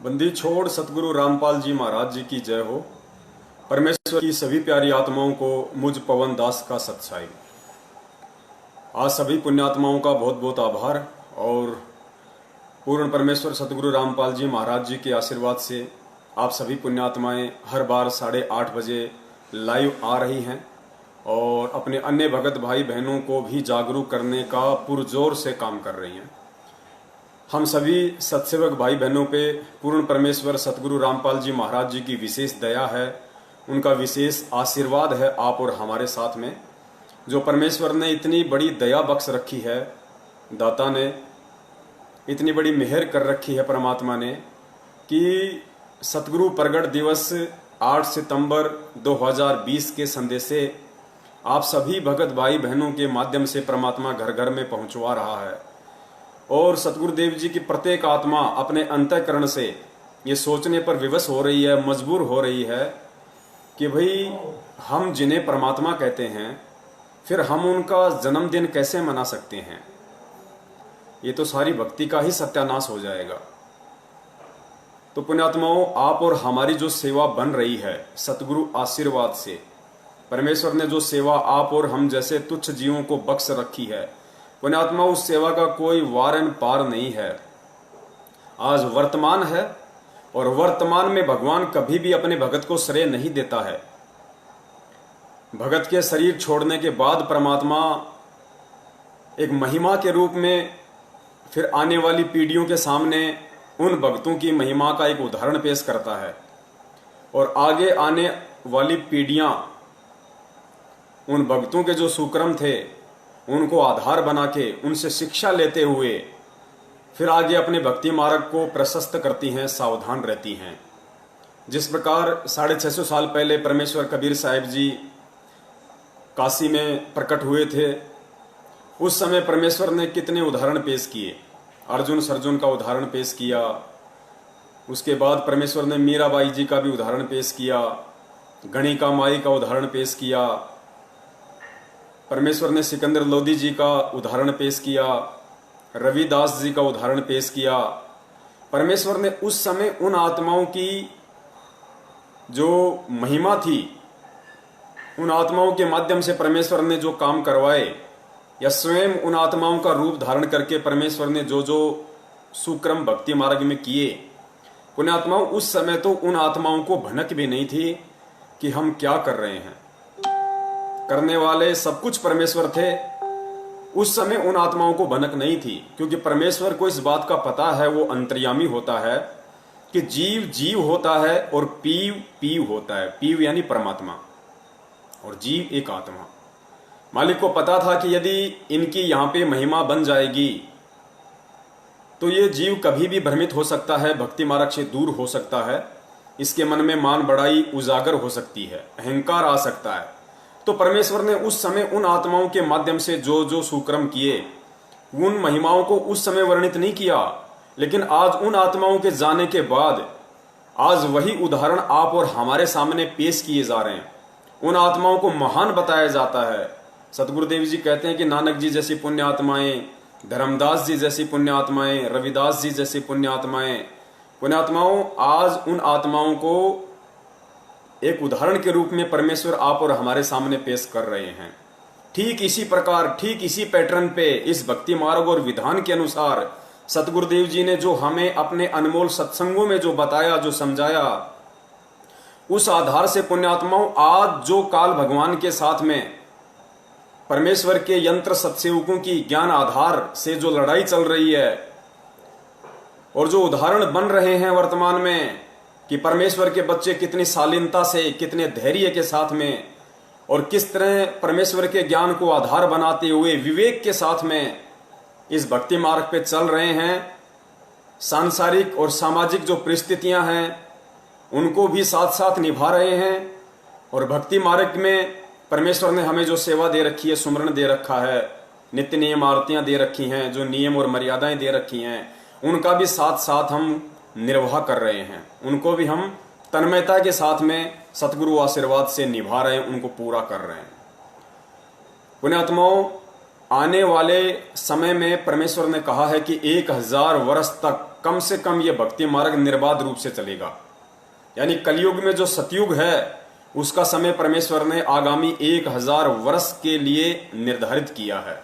बंदी छोड़ सतगुरु रामपाल जी महाराज जी की जय हो। परमेश्वर की सभी प्यारी आत्माओं को मुझ पवन दास का सत्साई। आज सभी पुण्यात्माओं का बहुत बहुत आभार और पूर्ण परमेश्वर सतगुरु रामपाल जी महाराज जी के आशीर्वाद से आप सभी पुण्यात्माएं हर बार 8:30 बजे लाइव आ रही हैं और अपने अन्य भगत भाई बहनों को भी जागरूक करने का पुरजोर से काम कर रही हैं। हम सभी सत्सेवक भाई बहनों पे पूर्ण परमेश्वर सतगुरु रामपाल जी महाराज जी की विशेष दया है, उनका विशेष आशीर्वाद है आप और हमारे साथ में। जो परमेश्वर ने इतनी बड़ी दया बख्श रखी है, दाता ने इतनी बड़ी मेहर कर रखी है परमात्मा ने कि सतगुरु प्रगट दिवस 8 सितंबर 2020 के संदेशे आप सभी भगत भाई बहनों के माध्यम से परमात्मा घर घर में पहुंचवा रहा है। और सतगुरुदेव जी की प्रत्येक आत्मा अपने अंतःकरण से ये सोचने पर विवश हो रही है, मजबूर हो रही है कि भाई हम जिन्हें परमात्मा कहते हैं फिर हम उनका जन्मदिन कैसे मना सकते हैं। ये तो सारी भक्ति का ही सत्यानाश हो जाएगा। तो पुण्यात्माओं, आप और हमारी जो सेवा बन रही है सतगुरु आशीर्वाद से, परमेश्वर ने जो सेवा आप और हम जैसे तुच्छ जीवों को बख्श रखी है, पुण्यात्मा उस सेवा का कोई वारन पार नहीं है। आज वर्तमान है और वर्तमान में भगवान कभी भी अपने भगत को श्रेय नहीं देता है। भगत के शरीर छोड़ने के बाद परमात्मा एक महिमा के रूप में फिर आने वाली पीढ़ियों के सामने उन भक्तों की महिमा का एक उदाहरण पेश करता है और आगे आने वाली पीढ़ियां उन भक्तों के जो सुक्रम थे उनको आधार बना के उनसे शिक्षा लेते हुए फिर आगे अपने भक्ति मार्ग को प्रशस्त करती हैं, सावधान रहती हैं। जिस प्रकार 650 साल पहले परमेश्वर कबीर साहिब जी काशी में प्रकट हुए थे, उस समय परमेश्वर ने कितने उदाहरण पेश किए। अर्जुन सर्जुन का उदाहरण पेश किया, उसके बाद परमेश्वर ने मीराबाई जी का भी उदाहरण पेश किया, गणिका माई का उदाहरण पेश किया, परमेश्वर ने सिकंदर लोधी जी का उदाहरण पेश किया, रविदास जी का उदाहरण पेश किया। परमेश्वर ने उस समय उन आत्माओं की जो महिमा थी, उन आत्माओं के माध्यम से परमेश्वर ने जो काम करवाए या स्वयं उन आत्माओं का रूप धारण करके परमेश्वर ने जो जो सुक्रम भक्ति मार्ग में किए, पुण्यात्माओं उस समय तो उन आत्माओं को भनक भी नहीं थी कि हम क्या कर रहे हैं। करने वाले सब कुछ परमेश्वर थे। उस समय उन आत्माओं को भनक नहीं थी, क्योंकि परमेश्वर को इस बात का पता है, वो अंतर्यामी होता है कि जीव जीव होता है और पीव पीव होता है। पीव यानी परमात्मा और जीव एक आत्मा। मालिक को पता था कि यदि इनकी यहां पे महिमा बन जाएगी तो ये जीव कभी भी भ्रमित हो सकता है, भक्ति मार्ग से दूर हो सकता है, इसके मन में मान बढ़ाई उजागर हो सकती है, अहंकार आ सकता है। तो परमेश्वर ने उस समय उन आत्माओं के माध्यम से जो जो सुक्रम किए, उन महिमाओं को उस समय वर्णित नहीं किया, लेकिन आज उन आत्माओं के जाने के बाद आज वही उदाहरण आप और हमारे सामने पेश किए जा रहे हैं। उन आत्माओं को महान बताया जाता है। सतगुरुदेव जी कहते हैं कि नानक जी जैसी पुण्य आत्माएं, धर्मदास जी जैसी पुण्य आत्माएं, रविदास जी जैसी पुण्य आत्माएं, पुण्यात्माओं आज उन आत्माओं को एक उदाहरण के रूप में परमेश्वर आप और हमारे सामने पेश कर रहे हैं। ठीक इसी प्रकार, ठीक इसी पैटर्न पे, इस भक्ति मार्ग और विधान के अनुसार सतगुरुदेव जी ने जो हमें अपने अनमोल सत्संगों में जो बताया, जो समझाया, उस आधार से पुण्यात्माओं आज जो काल भगवान के साथ में परमेश्वर के यंत्र सत्सेवकों की ज्ञान आधार से जो लड़ाई चल रही है और जो उदाहरण बन रहे हैं वर्तमान में कि परमेश्वर के बच्चे कितनी शालीनता से, कितने धैर्य के साथ में और किस तरह परमेश्वर के ज्ञान को आधार बनाते हुए विवेक के साथ में इस भक्ति मार्ग पे चल रहे हैं। सांसारिक और सामाजिक जो परिस्थितियां हैं उनको भी साथ साथ निभा रहे हैं और भक्ति मार्ग में परमेश्वर ने हमें जो सेवा दे रखी है, सुमरण दे रखा है, नित्य नियम आरतियां दे रखी हैं, जो नियम और मर्यादाएं दे रखी हैं, उनका भी साथ साथ हम निर्वाह कर रहे हैं। उनको भी हम तन्मयता के साथ में सतगुरु आशीर्वाद से निभा रहे हैं, उनको पूरा कर रहे हैं। पुण्यात्माओं, आने वाले समय में परमेश्वर ने कहा है कि 1000 वर्ष तक कम से कम ये भक्ति मार्ग निर्बाध रूप से चलेगा। यानी कलयुग में जो सतयुग है उसका समय परमेश्वर ने आगामी 1000 वर्ष के लिए निर्धारित किया है।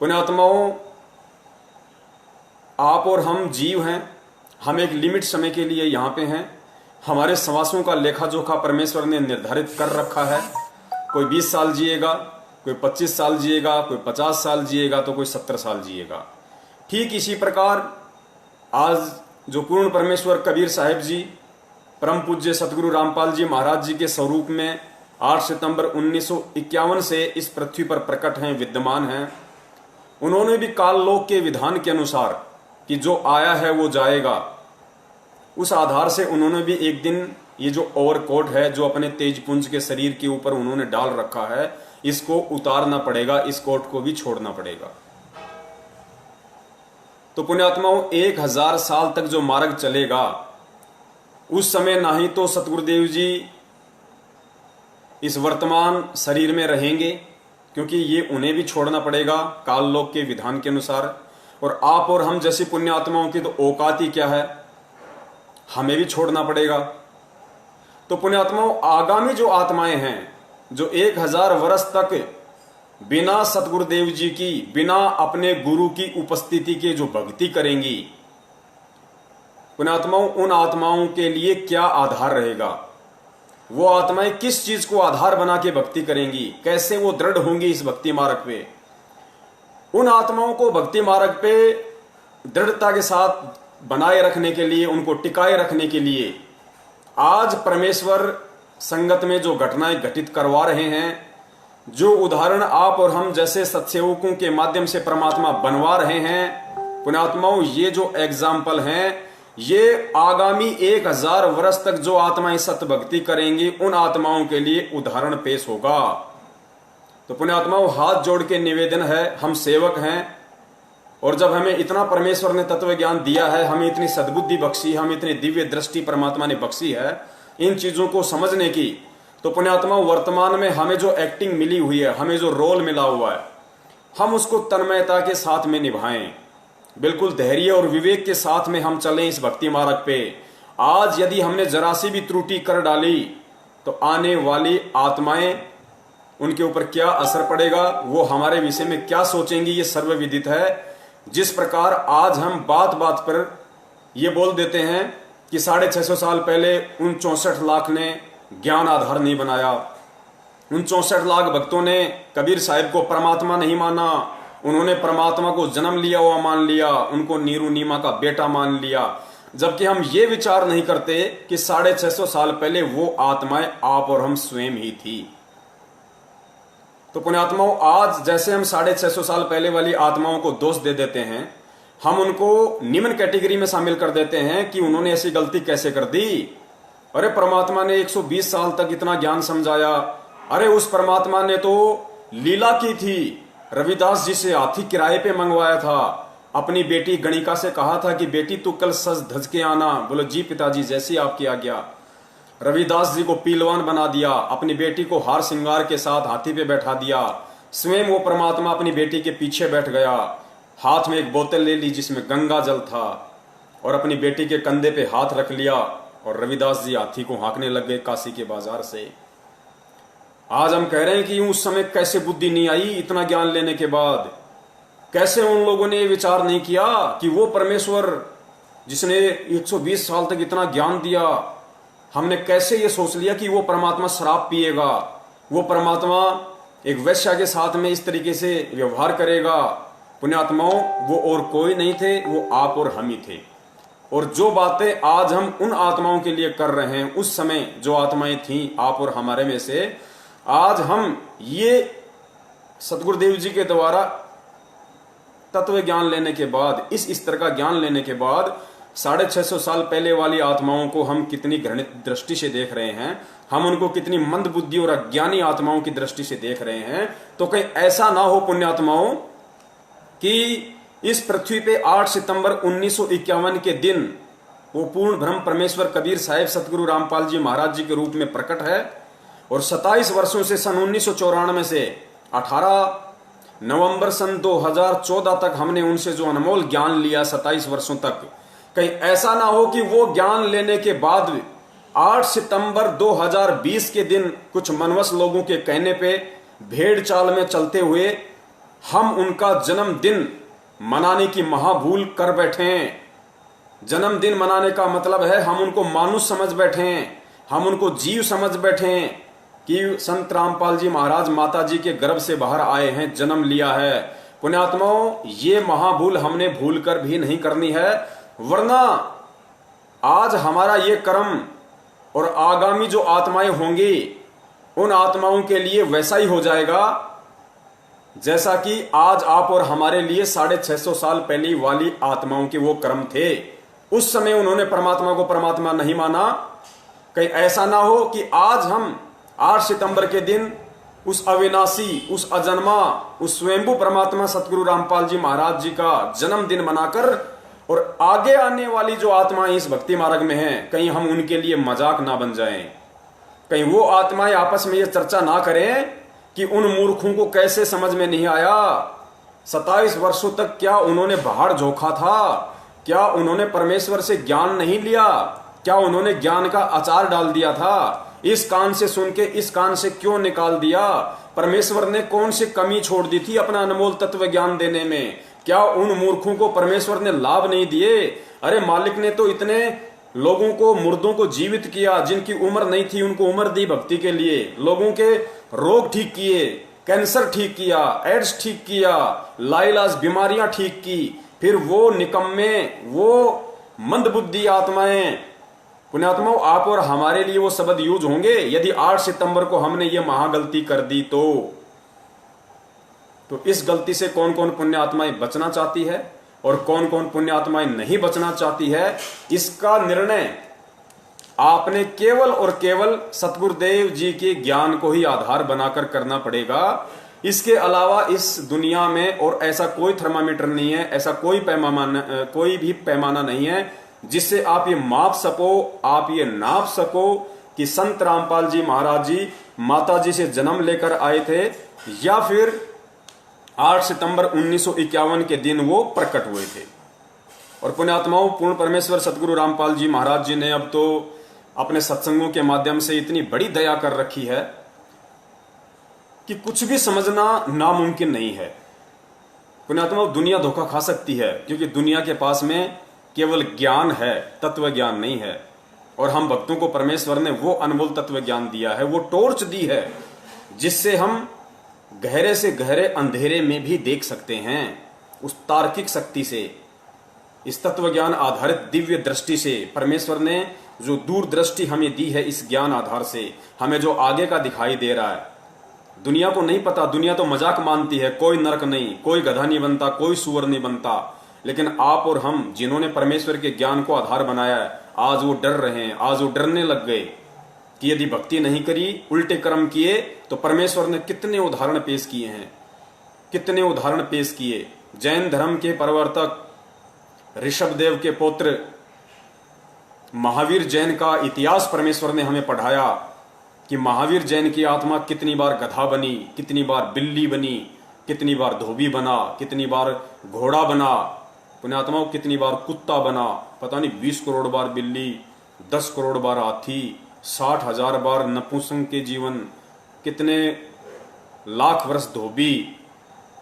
पुण्यात्माओं, आप और हम जीव हैं, हम एक लिमिट समय के लिए यहाँ पे हैं। हमारे श्वासों का लेखा जोखा परमेश्वर ने निर्धारित कर रखा है। कोई 20 साल जिएगा, कोई 25 साल जिएगा, कोई 50 साल जिएगा, तो कोई 70 साल जिएगा। ठीक इसी प्रकार आज जो पूर्ण परमेश्वर कबीर साहिब जी, परम पूज्य सतगुरु रामपाल जी महाराज जी के स्वरूप में 8 सितंबर 1951 से इस पृथ्वी पर प्रकट हैं, विद्यमान हैं। उन्होंने भी काललोक के विधान के अनुसार कि जो आया है वो जाएगा, उस आधार से उन्होंने भी एक दिन ये जो ओवरकोट है जो अपने तेजपुंज के शरीर के ऊपर उन्होंने डाल रखा है, इसको उतारना पड़ेगा, इस कोट को भी छोड़ना पड़ेगा। तो पुण्यात्माओं, 1000 साल तक जो मार्ग चलेगा, उस समय ना ही तो सतगुरुदेव जी इस वर्तमान शरीर में रहेंगे, क्योंकि ये उन्हें भी छोड़ना पड़ेगा काललोक के विधान के अनुसार। और आप और हम जैसी पुण्य आत्माओं की तो औकात ही क्या है, हमें भी छोड़ना पड़ेगा। तो पुण्यात्माओं, आगामी जो आत्माएं हैं जो 1000 वर्ष तक बिना सतगुरुदेव जी की, बिना अपने गुरु की उपस्थिति के जो भक्ति करेंगी, पुण्यात्माओं, उन आत्माओं के लिए क्या आधार रहेगा? वो आत्माएं किस चीज को आधार बना के भक्ति करेंगी, कैसे वो दृढ़ होंगी इस भक्ति मार्ग पे? उन आत्माओं को भक्ति मार्ग पे दृढ़ता के साथ बनाए रखने के लिए, उनको टिकाए रखने के लिए आज परमेश्वर संगत में जो घटनाएं घटित करवा रहे हैं, जो उदाहरण आप और हम जैसे सत्सेवकों के माध्यम से परमात्मा बनवा रहे हैं, पुण्यात्माओं, ये जो एग्जाम्पल हैं, ये आगामी 1000 वर्ष तक जो आत्माएं सत्य भक्ति करेंगी, उन आत्माओं के लिए उदाहरण पेश होगा। तो पुण्यात्माओं, हाथ जोड़ के निवेदन है, हम सेवक हैं, और जब हमें इतना परमेश्वर ने तत्व ज्ञान दिया है, हमें इतनी सद्बुद्धि बख्शी, हम इतनी दिव्य दृष्टि परमात्मा ने बख्शी है इन चीजों को समझने की, तो पुण्यात्माओं, वर्तमान में हमें जो एक्टिंग मिली हुई है, हमें जो रोल मिला हुआ है, हम उसको तन्मयता के साथ में निभाएं, बिल्कुल धैर्य और विवेक के साथ में हम चलें इस भक्ति मार्ग पे। आज यदि हमने जरा सी भी त्रुटि कर डाली तो आने वाली आत्माएं, उनके ऊपर क्या असर पड़ेगा, वो हमारे विषय में क्या सोचेंगी, ये सर्वविदित है। जिस प्रकार आज हम बात बात पर ये बोल देते हैं कि 650 साल पहले उन 64 लाख ने ज्ञान आधार नहीं बनाया, उन 64 लाख भक्तों ने कबीर साहिब को परमात्मा नहीं माना, उन्होंने परमात्मा को जन्म लिया हुआ मान लिया, उनको नीरू नीमा का बेटा मान लिया, जबकि हम ये विचार नहीं करते कि 650 साल पहले वो आत्माएं आप और हम स्वयं ही थी। तो पुण्यात्माओं, आज जैसे हम 650 साल पहले वाली आत्माओं को दोष दे देते हैं, हम उनको निम्न कैटेगरी में शामिल कर देते हैं कि उन्होंने ऐसी गलती कैसे कर दी। अरे परमात्मा ने 120 साल तक इतना ज्ञान समझाया, अरे उस परमात्मा ने तो लीला की थी, रविदास जी से हाथी किराए पे मंगवाया था, अपनी बेटी गणिका से कहा था कि बेटी तू कल सज धज के आना, बोलो जी पिताजी जैसी आपकी आज्ञा। रविदास जी को पीलवान बना दिया, अपनी बेटी को हार श्रृंगार के साथ हाथी पे बैठा दिया, स्वयं वो परमात्मा अपनी बेटी के पीछे बैठ गया, हाथ में एक बोतल ले ली जिसमें गंगा जल था, और अपनी बेटी के कंधे पे हाथ रख लिया, और रविदास जी हाथी को हाँकने लग गए काशी के बाजार से। आज हम कह रहे हैं कि उस समय कैसे बुद्धि नहीं आई, इतना ज्ञान लेने के बाद कैसे उन लोगों ने विचार नहीं किया कि वो परमेश्वर जिसने 120 साल तक इतना ज्ञान दिया, हमने कैसे ये सोच लिया कि वो परमात्मा शराब पिएगा, वो परमात्मा एक वैश्या के साथ में इस तरीके से व्यवहार करेगा। पुण्यात्माओं, वो और कोई नहीं थे, वो आप और हम ही थे। और जो बातें आज हम उन आत्माओं के लिए कर रहे हैं, उस समय जो आत्माएं थीं आप और हमारे में से, आज हम ये सतगुरुदेव जी के द्वारा तत्व ज्ञान लेने के बाद, इस स्तर का ज्ञान लेने के बाद 650 साल पहले वाली आत्माओं को हम कितनी घृणित दृष्टि से देख रहे हैं, हम उनको कितनी मंद बुद्धि और अज्ञानी आत्माओं की दृष्टि से देख रहे हैं। तो कहीं ऐसा ना हो पुण्यात्माओं कि इस पृथ्वी पे 8 सितंबर 1951 के दिन वो पूर्ण ब्रह्म परमेश्वर कबीर साहिब सतगुरु रामपाल जी महाराज जी के रूप में प्रकट है, और 27 वर्षों से सन 1994 से 18 नवंबर सन 2014 तक हमने उनसे जो अनमोल ज्ञान लिया 27 वर्षों तक, कहीं ऐसा ना हो कि वो ज्ञान लेने के बाद 8 सितंबर 2020 के दिन कुछ मनवस लोगों के कहने पे भेड़ चाल में चलते हुए हम उनका जन्मदिन मनाने की महाभूल कर बैठे हैं। जन्मदिन मनाने का मतलब है हम उनको मानुष समझ बैठे हैं, हम उनको जीव समझ बैठे हैं कि संत रामपाल जी महाराज माता जी के गर्भ से बाहर आए हैं, जन्म लिया है। पुण्यात्माओं, ये महाभूल हमने भूल कर भी नहीं करनी है, वरना आज हमारा ये कर्म और आगामी जो आत्माएं होंगी उन आत्माओं के लिए वैसा ही हो जाएगा जैसा कि आज आप और हमारे लिए 650 साल पहले वाली आत्माओं के वो कर्म थे। उस समय उन्होंने परमात्मा को परमात्मा नहीं माना। कहीं ऐसा ना हो कि आज हम 8 सितंबर के दिन उस अविनाशी, उस अजन्मा, उस स्वयंभू परमात्मा सतगुरु रामपाल जी महाराज जी का जन्मदिन मनाकर और आगे आने वाली जो आत्माएं इस भक्ति मार्ग में हैं, कहीं हम उनके लिए मजाक ना बन जाएं। कहीं वो आत्माएं आपस में ये चर्चा ना करें कि उन मूर्खों को कैसे समझ में नहीं आया, 27 वर्षों तक क्या उन्होंने बाहर झोंका था, क्या उन्होंने परमेश्वर से ज्ञान नहीं लिया, क्या उन्होंने ज्ञान का अचार डाल दिया था, इस कान से सुन के इस कान से क्यों निकाल दिया, परमेश्वर ने कौन सी कमी छोड़ दी थी अपना अनमोल तत्व ज्ञान देने में, क्या उन मूर्खों को परमेश्वर ने लाभ नहीं दिए। अरे मालिक ने तो इतने लोगों को, मुर्दों को जीवित किया, जिनकी उम्र नहीं थी उनको उम्र दी भक्ति के लिए, लोगों के रोग ठीक किए, कैंसर ठीक किया, एड्स ठीक किया, लाइलाज बीमारियां ठीक की। फिर वो निकम्मे, वो मंदबुद्धि आत्माएं, पुण्यात्माओं, आप और हमारे लिए वो शब्द यूज होंगे यदि 8 सितंबर को हमने ये महागलती कर दी तो इस गलती से कौन कौन पुण्य आत्माएं बचना चाहती है और कौन कौन पुण्य आत्माएं नहीं बचना चाहती है, इसका निर्णय आपने केवल और केवल सतगुरुदेव जी के ज्ञान को ही आधार बनाकर करना पड़ेगा। इसके अलावा इस दुनिया में और ऐसा कोई थर्मामीटर नहीं है, ऐसा कोई भी पैमाना नहीं है जिससे आप ये माप सको, आप ये नाप सको कि संत रामपाल जी महाराज जी माता जी से जन्म लेकर आए थे या फिर 8 सितंबर 1951 के दिन वो प्रकट हुए थे। और पुण्यात्माओं, पूर्ण परमेश्वर सतगुरु रामपाल जी महाराज जी ने अब तो अपने सत्संगों के माध्यम से इतनी बड़ी दया कर रखी है कि कुछ भी समझना नामुमकिन नहीं है। पुण्यात्माओं, दुनिया धोखा खा सकती है क्योंकि दुनिया के पास में केवल ज्ञान है, तत्व ज्ञान नहीं है। और हम भक्तों को परमेश्वर ने वो अनमोल तत्व ज्ञान दिया है, वो टॉर्च दी है जिससे हम गहरे से गहरे अंधेरे में भी देख सकते हैं। उस तार्किक शक्ति से, इस तत्व ज्ञान आधारित दिव्य दृष्टि से परमेश्वर ने जो दूरदृष्टि हमें दी है, इस ज्ञान आधार से हमें जो आगे का दिखाई दे रहा है। दुनिया को नहीं पता, दुनिया तो मजाक मानती है, कोई नरक नहीं, कोई गधा नहीं बनता, कोई सुअर नहीं बनता। लेकिन आप और हम जिन्होंने परमेश्वर के ज्ञान को आधार बनाया है, आज वो डर रहे हैं, आज वो डरने लग गए कि यदि भक्ति नहीं करी, उल्टे कर्म किए तो परमेश्वर ने कितने उदाहरण पेश किए हैं, कितने उदाहरण पेश किए। जैन धर्म के प्रवर्तक ऋषभदेव के पुत्र महावीर जैन का इतिहास परमेश्वर ने हमें पढ़ाया कि महावीर जैन की आत्मा कितनी बार गधा बनी, कितनी बार बिल्ली बनी, कितनी बार धोबी बना, कितनी बार घोड़ा बना, पुण्यात्माओं कितनी बार कुत्ता बना, पता नहीं 20 करोड़ बार बिल्ली, 10 करोड़ बार हाथी, 60,000 बार नपुंसक के जीवन, कितने लाख वर्ष धोबी,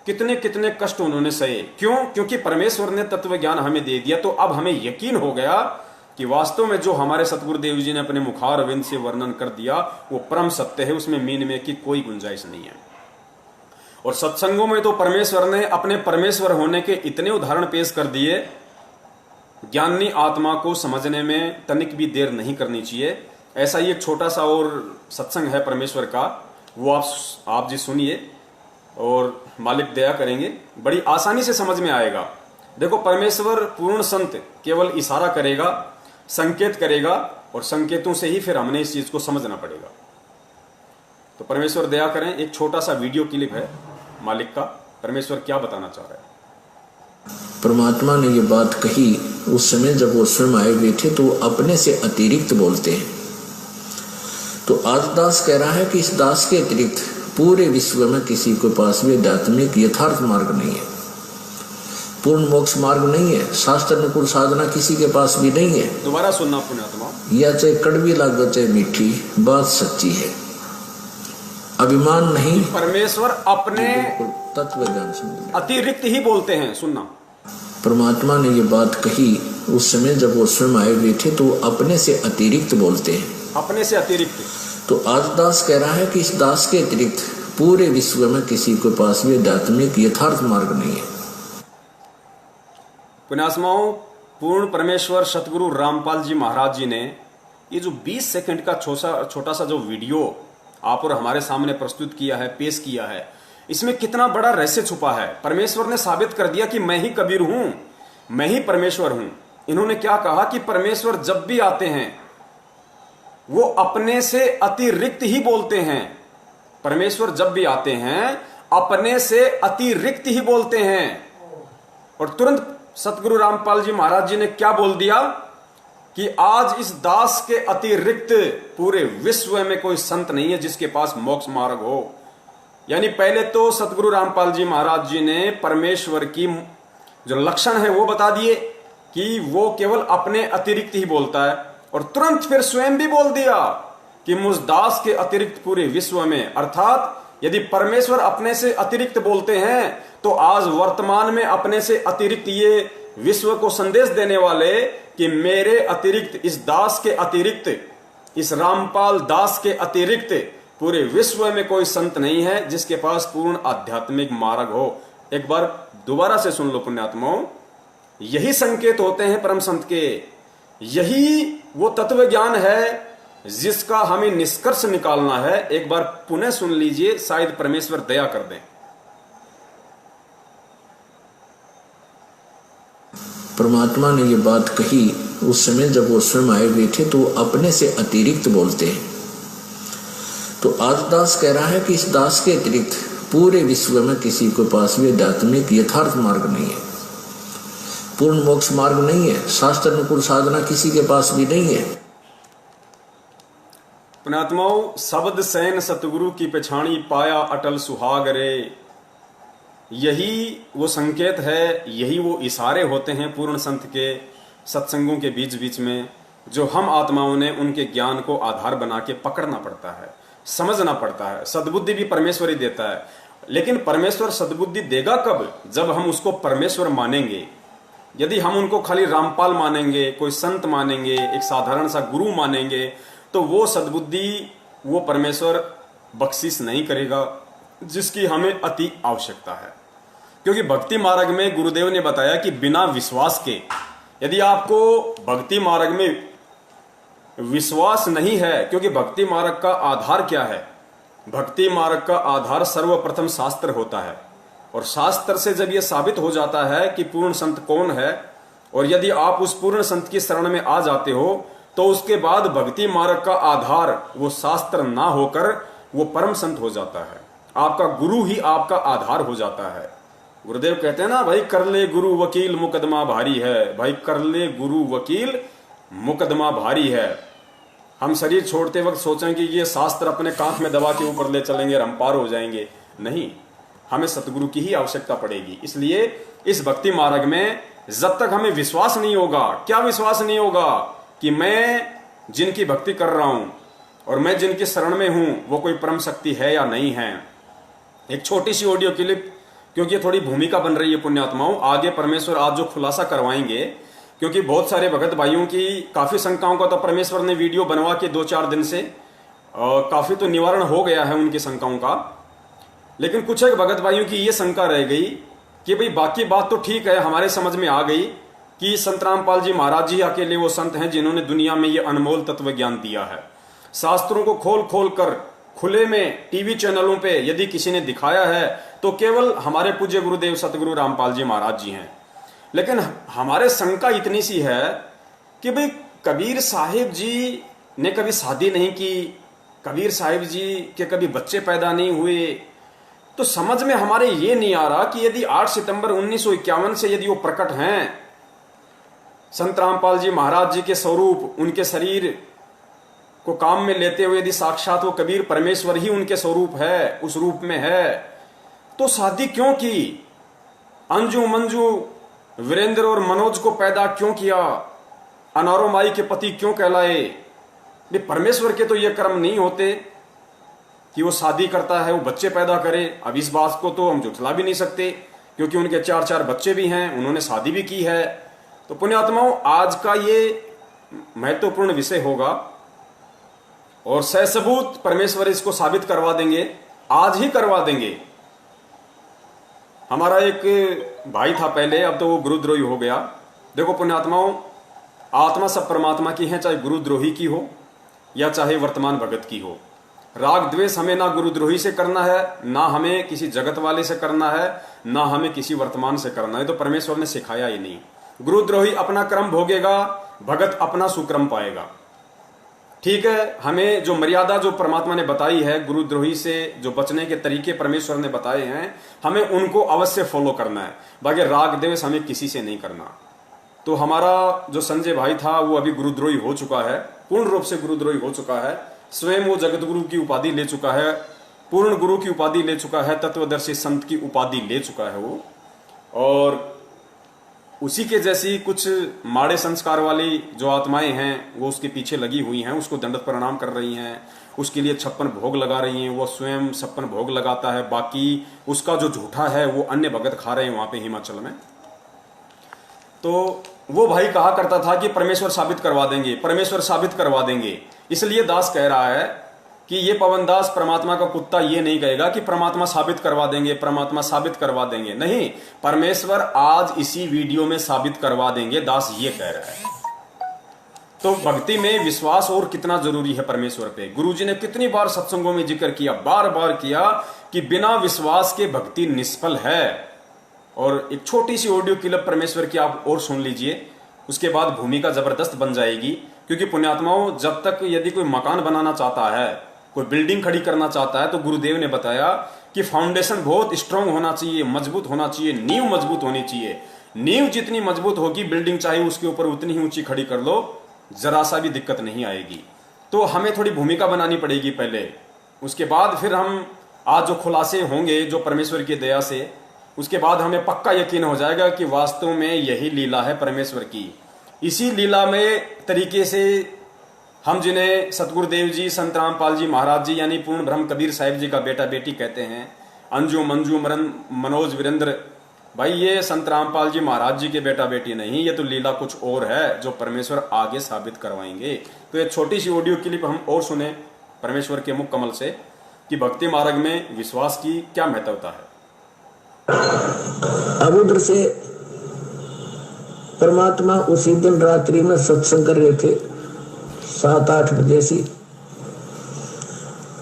कितने कितने कष्ट उन्होंने सहे। क्यों? क्योंकि परमेश्वर ने तत्व ज्ञान हमें दे दिया। तो अब हमें यकीन हो गया कि वास्तव में जो हमारे सतगुरुदेव जी ने अपने मुखार अरविंद से वर्णन कर दिया वो परम सत्य है, उसमें मीन में की कोई गुंजाइश नहीं है। और सत्संगों में तो परमेश्वर ने अपने परमेश्वर होने के इतने उदाहरण पेश कर दिए, ज्ञानी आत्मा को समझने में तनिक भी देर नहीं करनी चाहिए। ऐसा ही एक छोटा सा और सत्संग है परमेश्वर का, वो आप जी सुनिए और मालिक दया करेंगे, बड़ी आसानी से समझ में आएगा। देखो, परमेश्वर पूर्ण संत केवल इशारा करेगा, संकेत करेगा और संकेतों से ही फिर हमने इस चीज को समझना पड़ेगा। तो परमेश्वर दया करें, एक छोटा सा वीडियो क्लिप है मालिक का, परमेश्वर क्या बताना चाह रहा है। परमात्मा ने ये बात कही उस समय जब वो स्वयं आए हुए थे, तो वो अपने से अतिरिक्त बोलते हैं। तो आज दास कह रहा है कि इस दास के अतिरिक्त पूरे विश्व में किसी के पास भी आध्यात्मिक यथार्थ मार्ग नहीं है, पूर्ण मोक्ष मार्ग नहीं है, शास्त्र अनुकूल साधना किसी के पास भी नहीं है। दोबारा सुनना पुण्यात्मा, या चाहे कड़वी लागे चाहे मीठी, बात सच्ची है। अभिमान नहीं, परमेश्वर अपने तत्व ज्ञान समझ अतिरिक्त ही बोलते हैं। सुनना, परमात्मा ने ये बात कही उस समय जब वो स्वयं आए हुए थे, तो अपने से अतिरिक्त बोलते हैं, अपने से अतिरिक्त। तो आज दास कह रहा है कि इस दास के अतिरिक्त पूरे विश्व में किसी के पास भी आध्यात्मिक यथार्थ मार्ग नहीं है। पुण्यात्माओं, पूर्ण परमेश्वर सतगुरु रामपाल जी महाराज जी ने ये जो 20 सेकंड का छोटा सा जो वीडियो आप और हमारे सामने प्रस्तुत किया है, पेश किया है, इसमें कितना बड़ा रहस्य छुपा है। परमेश्वर ने साबित कर दिया कि मैं ही कबीर हूं, मैं ही परमेश्वर हूं। इन्होंने क्या कहा कि परमेश्वर जब भी आते हैं वो अपने से अतिरिक्त ही बोलते हैं। परमेश्वर जब भी आते हैं अपने से अतिरिक्त ही बोलते हैं। और तुरंत सतगुरु रामपाल जी महाराज जी ने क्या बोल दिया कि आज इस दास के अतिरिक्त पूरे विश्व में कोई संत नहीं है जिसके पास मोक्ष मार्ग हो। यानी पहले तो सतगुरु रामपाल जी महाराज जी ने परमेश्वर की जो लक्षण है वो बता दिए कि वो केवल अपने अतिरिक्त ही बोलता है, और तुरंत फिर स्वयं भी बोल दिया कि मुझ दास के अतिरिक्त पूरे विश्व में, अर्थात यदि परमेश्वर अपने से अतिरिक्त बोलते हैं तो आज वर्तमान में अपने से अतिरिक्त ये विश्व को संदेश देने वाले कि मेरे अतिरिक्त, इस दास के अतिरिक्त, इस रामपाल दास के अतिरिक्त पूरे विश्व में कोई संत नहीं है जिसके पास पूर्ण आध्यात्मिक मार्ग हो। एक बार दोबारा से सुन लो पुण्यात्माओं, यही संकेत होते हैं परम संत के, यही वो तत्व ज्ञान है जिसका हमें निष्कर्ष निकालना है। एक बार पुनः सुन लीजिए, शायद परमेश्वर दया कर दें। परमात्मा ने ये बात कही उस समय जब वो स्वयं आए हुए थे, तो अपने से अतिरिक्त बोलते हैं। तो आज दास कह रहा है कि इस दास के अतिरिक्त पूरे विश्व में किसी के पास भी आध्यात्मिक यथार्थ मार्ग नहीं है, पूर्ण मोक्ष मार्ग नहीं है, शास्त्र अनुकूल साधना किसी के पास भी नहीं है। पुण्यात्माओं, शब्द सैन सतगुरु की पछाणी पाया अटल सुहाग रे, यही वो संकेत है, यही वो इशारे होते हैं पूर्ण संत के सत्संगों के बीच बीच में, जो हम आत्माओं ने उनके ज्ञान को आधार बना के पकड़ना पड़ता है, समझना पड़ता है। सद्बुद्धि भी परमेश्वर ही देता है, लेकिन परमेश्वर सद्बुद्धि देगा कब? जब हम उसको परमेश्वर मानेंगे। यदि हम उनको खाली रामपाल मानेंगे, कोई संत मानेंगे, एक साधारण सा गुरु मानेंगे, तो वो सद्बुद्धि, वो परमेश्वर बख्शिश नहीं करेगा जिसकी हमें अति आवश्यकता है। क्योंकि भक्ति मार्ग में गुरुदेव ने बताया कि बिना विश्वास के, यदि आपको भक्ति मार्ग में विश्वास नहीं है, क्योंकि भक्ति मार्ग का आधार क्या है? भक्ति मार्ग का आधार सर्वप्रथम शास्त्र होता है, और शास्त्र से जब यह साबित हो जाता है कि पूर्ण संत कौन है, और यदि आप उस पूर्ण संत की शरण में आ जाते हो, तो उसके बाद भक्ति मार्ग का आधार वो शास्त्र ना होकर वो परम संत हो जाता है। आपका गुरु ही आपका आधार हो जाता है। गुरुदेव कहते हैं ना, भाई कर ले गुरु वकील मुकदमा भारी है, भाई कर ले गुरु वकील मुकदमा भारी है। हम शरीर छोड़ते वक्त सोचें कि ये शास्त्र अपने कांख में दबा के ऊपर ले चलेंगे और हम पार हो जाएंगे, नहीं, हमें सतगुरु की ही आवश्यकता पड़ेगी। इसलिए इस भक्ति मार्ग में जब तक हमें विश्वास नहीं होगा, क्या विश्वास नहीं होगा कि मैं जिनकी भक्ति कर रहा हूं और मैं जिनकी शरण में हूं वो कोई परम शक्ति है या नहीं है। एक छोटी सी ऑडियो क्लिप, क्योंकि ये थोड़ी भूमिका बन रही है पुण्यात्माओं, आगे परमेश्वर आज जो खुलासा करवाएंगे, क्योंकि बहुत सारे भगत भाइयों की काफी शंकाओं का तो परमेश्वर ने वीडियो बनवा के 2-4 दिन से काफी तो निवारण हो गया है उनकी शंकाओं का, लेकिन कुछ एक भगत भाइयों की ये शंका रह गई कि भाई बाकी बात तो ठीक है, हमारे समझ में आ गई कि संत रामपाल जी महाराज जी अकेले वो संत हैं जिन्होंने दुनिया में ये अनमोल तत्व ज्ञान दिया है। शास्त्रों को खोल खोल कर खुले में टीवी चैनलों पे यदि किसी ने दिखाया है तो केवल हमारे पूज्य गुरुदेव सतगुरु रामपाल जी महाराज जी हैं। लेकिन हमारे शंका इतनी सी है कि भाई कबीर साहिब जी ने कभी शादी नहीं की, कबीर साहिब जी के कभी बच्चे पैदा नहीं हुए, तो समझ में हमारे ये नहीं आ रहा कि यदि 8 सितंबर 1951 से यदि वो प्रकट हैं, संत रामपाल जी महाराज जी के स्वरूप, उनके शरीर को काम में लेते हुए यदि साक्षात वो कबीर परमेश्वर ही उनके स्वरूप है, उस रूप में है, तो शादी क्यों की? अंजू मंजू वीरेंद्र और मनोज को पैदा क्यों किया? अनारो माई के पति क्यों कहलाए? ये परमेश्वर के तो ये कर्म नहीं होते कि वो शादी करता है, वो बच्चे पैदा करे। अब इस बात को तो हम झुठला भी नहीं सकते, क्योंकि उनके 4 बच्चे भी हैं, उन्होंने शादी भी की है। तो पुण्यात्माओं, आज का ये महत्वपूर्ण विषय होगा और ससबूत परमेश्वर इसको साबित करवा देंगे, आज ही करवा देंगे। हमारा एक भाई था पहले, अब तो वो गुरुद्रोही हो गया। देखो पुण्यात्माओं, आत्मा सब परमात्मा की है, चाहे गुरुद्रोही की हो या चाहे वर्तमान भगत की हो। राग द्वेष हमें ना गुरुद्रोही से करना है, ना हमें किसी जगत वाले से करना है, ना हमें किसी वर्तमान से करना है। तो परमेश्वर ने सिखाया ही नहीं। गुरुद्रोही अपना क्रम भोगेगा, भगत अपना सुक्रम पाएगा। ठीक है, हमें जो मर्यादा जो परमात्मा ने बताई है, गुरुद्रोही से जो बचने के तरीके परमेश्वर ने बताए हैं, हमें उनको अवश्य फॉलो करना है। बाकी राग द्वेष हमें किसी से नहीं करना। तो हमारा जो संजय भाई था वो अभी गुरुद्रोही हो चुका है, पूर्ण रूप से गुरुद्रोही हो चुका है। स्वयं वो जगत गुरु की उपाधि ले चुका है, पूर्ण गुरु की उपाधि ले चुका है, तत्वदर्शी संत की उपाधि ले चुका है वो। और उसी के जैसी कुछ माड़े संस्कार वाली जो आत्माएं हैं वो उसके पीछे लगी हुई हैं, उसको दंडवत प्रणाम कर रही हैं, उसके लिए 56 भोग लगा रही हैं। वो स्वयं 56 भोग लगाता है, बाकी उसका जो झूठा है वो अन्य भगत खा रहे हैं वहां पे हिमाचल में। तो वो भाई कहा करता था कि परमेश्वर साबित करवा देंगे, परमेश्वर साबित करवा देंगे। इसलिए दास कह रहा है कि ये पवनदास परमात्मा का कुत्ता ये नहीं कहेगा कि परमात्मा साबित करवा देंगे, परमात्मा साबित करवा देंगे। नहीं, परमेश्वर आज इसी वीडियो में साबित करवा देंगे, दास ये कह रहा है। तो भक्ति में विश्वास और कितना जरूरी है परमेश्वर पे। गुरुजी ने कितनी बार सत्संगों में जिक्र किया, बार बार किया कि बिना विश्वास के भक्ति निष्फल है। और एक छोटी सी ऑडियो क्लिप परमेश्वर की आप और सुन लीजिए, उसके बाद भूमिका जबरदस्त बन जाएगी। क्योंकि पुण्यात्माओं, जब तक यदि कोई मकान बनाना चाहता है, कोई बिल्डिंग खड़ी करना चाहता है, तो गुरुदेव ने बताया कि फाउंडेशन बहुत स्ट्रांग होना चाहिए, मजबूत होना चाहिए, नींव मजबूत होनी चाहिए। नींव जितनी मजबूत होगी, बिल्डिंग चाहे उसके ऊपर उतनी ही ऊंची खड़ी कर लो, जरा सा भी दिक्कत नहीं आएगी। तो हमें थोड़ी भूमिका बनानी पड़ेगी पहले, उसके बाद फिर हम आज जो खुलासे होंगे जो परमेश्वर की दया से, उसके बाद हमें पक्का यकीन हो जाएगा कि वास्तव में यही लीला है परमेश्वर की। इसी लीला में तरीके से हम जिन्हें सतगुरुदेव जी, संत रामपाल जी महाराज जी यानी पूर्ण ब्रह्म कबीर साहिब जी का बेटा बेटी कहते हैं, अंजू मंजू मरन मनोज वीरेंद्र, भाई ये संत रामपाल जी महाराज जी के बेटा बेटी नहीं, ये तो लीला कुछ और है जो परमेश्वर आगे साबित करवाएंगे। तो ये छोटी सी ऑडियो क्लिप हम और सुने परमेश्वर के मुख कमल से कि भक्ति मार्ग में विश्वास की क्या महत्वता है। अब उधर से परमात्मा उसी दिन रात्रि में सत्संग कर रहे थे 7-8 बजे से,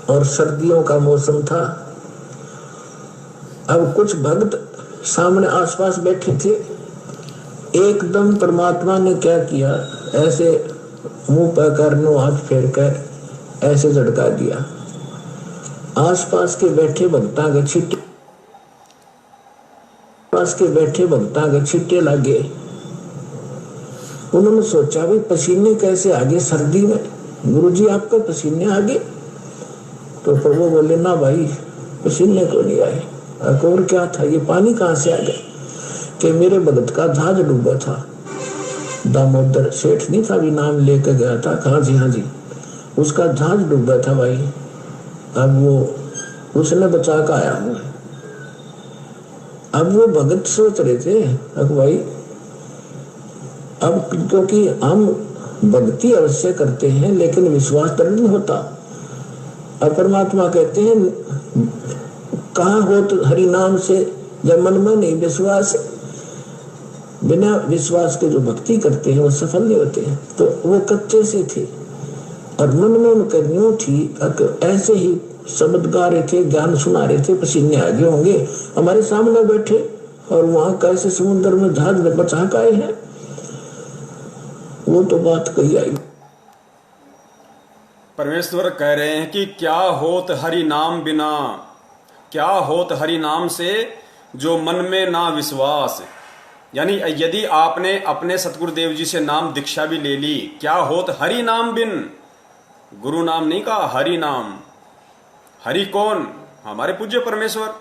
और सर्दियों का मौसम था। अब कुछ भक्त सामने आसपास बैठे थे। एकदम परमात्मा ने क्या किया, ऐसे मुंह पर करनो हाथ फेर कर ऐसे झटका दिया। आसपास के बैठे भक्तां के छिट्टे, पास के बैठे भक्तां के छिट्टे लगे। उन्होंने सोचा भी पसीने कैसे आगे सर्दी में, गुरुजी आपका पसीने आगे? तो प्रभु बोले ना भाई, पसीने को नहीं आए। और क्या था, ये पानी कहाँ से आ गया? कि मेरे भगत का जहाज डूबा था, दामोदर सेठ नहीं था भी, नाम लेकर गया था। कहाँ जी? हाँ जी, उसका जहाज डूबा था भाई। अब वो उसने बचा कर आया हूँ। अब वो भगत सोच रहे थे अब भाई, अब क्योंकि हम भक्ति अवश्य करते हैं लेकिन विश्वास दृढ़ नहीं होता। और परमात्मा कहते हैं कहाँ हो तो हरि नाम से, जब मन में नहीं विश्वास, बिना विश्वास के जो भक्ति करते हैं वो सफल नहीं होते हैं। तो वो कच्चे से थे और मन में उनका न्यू थी, ऐसे ही शब्द गा रहे थे, ज्ञान सुना रहे थे, पसीने आगे होंगे, हमारे सामने बैठे और वहां कैसे समुद्र में जहाज में बचा के आए हैं। वो तो बात कही आई। परमेश्वर कह रहे हैं कि क्या होत हरि नाम बिना, क्या होत हरि नाम से जो मन में ना विश्वास। यानी यदि आपने अपने सतगुरुदेव जी से नाम दीक्षा भी ले ली, क्या होत हरि नाम बिन, गुरु नाम नहीं कहा, हरि नाम। हरि कौन? हमारे पूज्य परमेश्वर।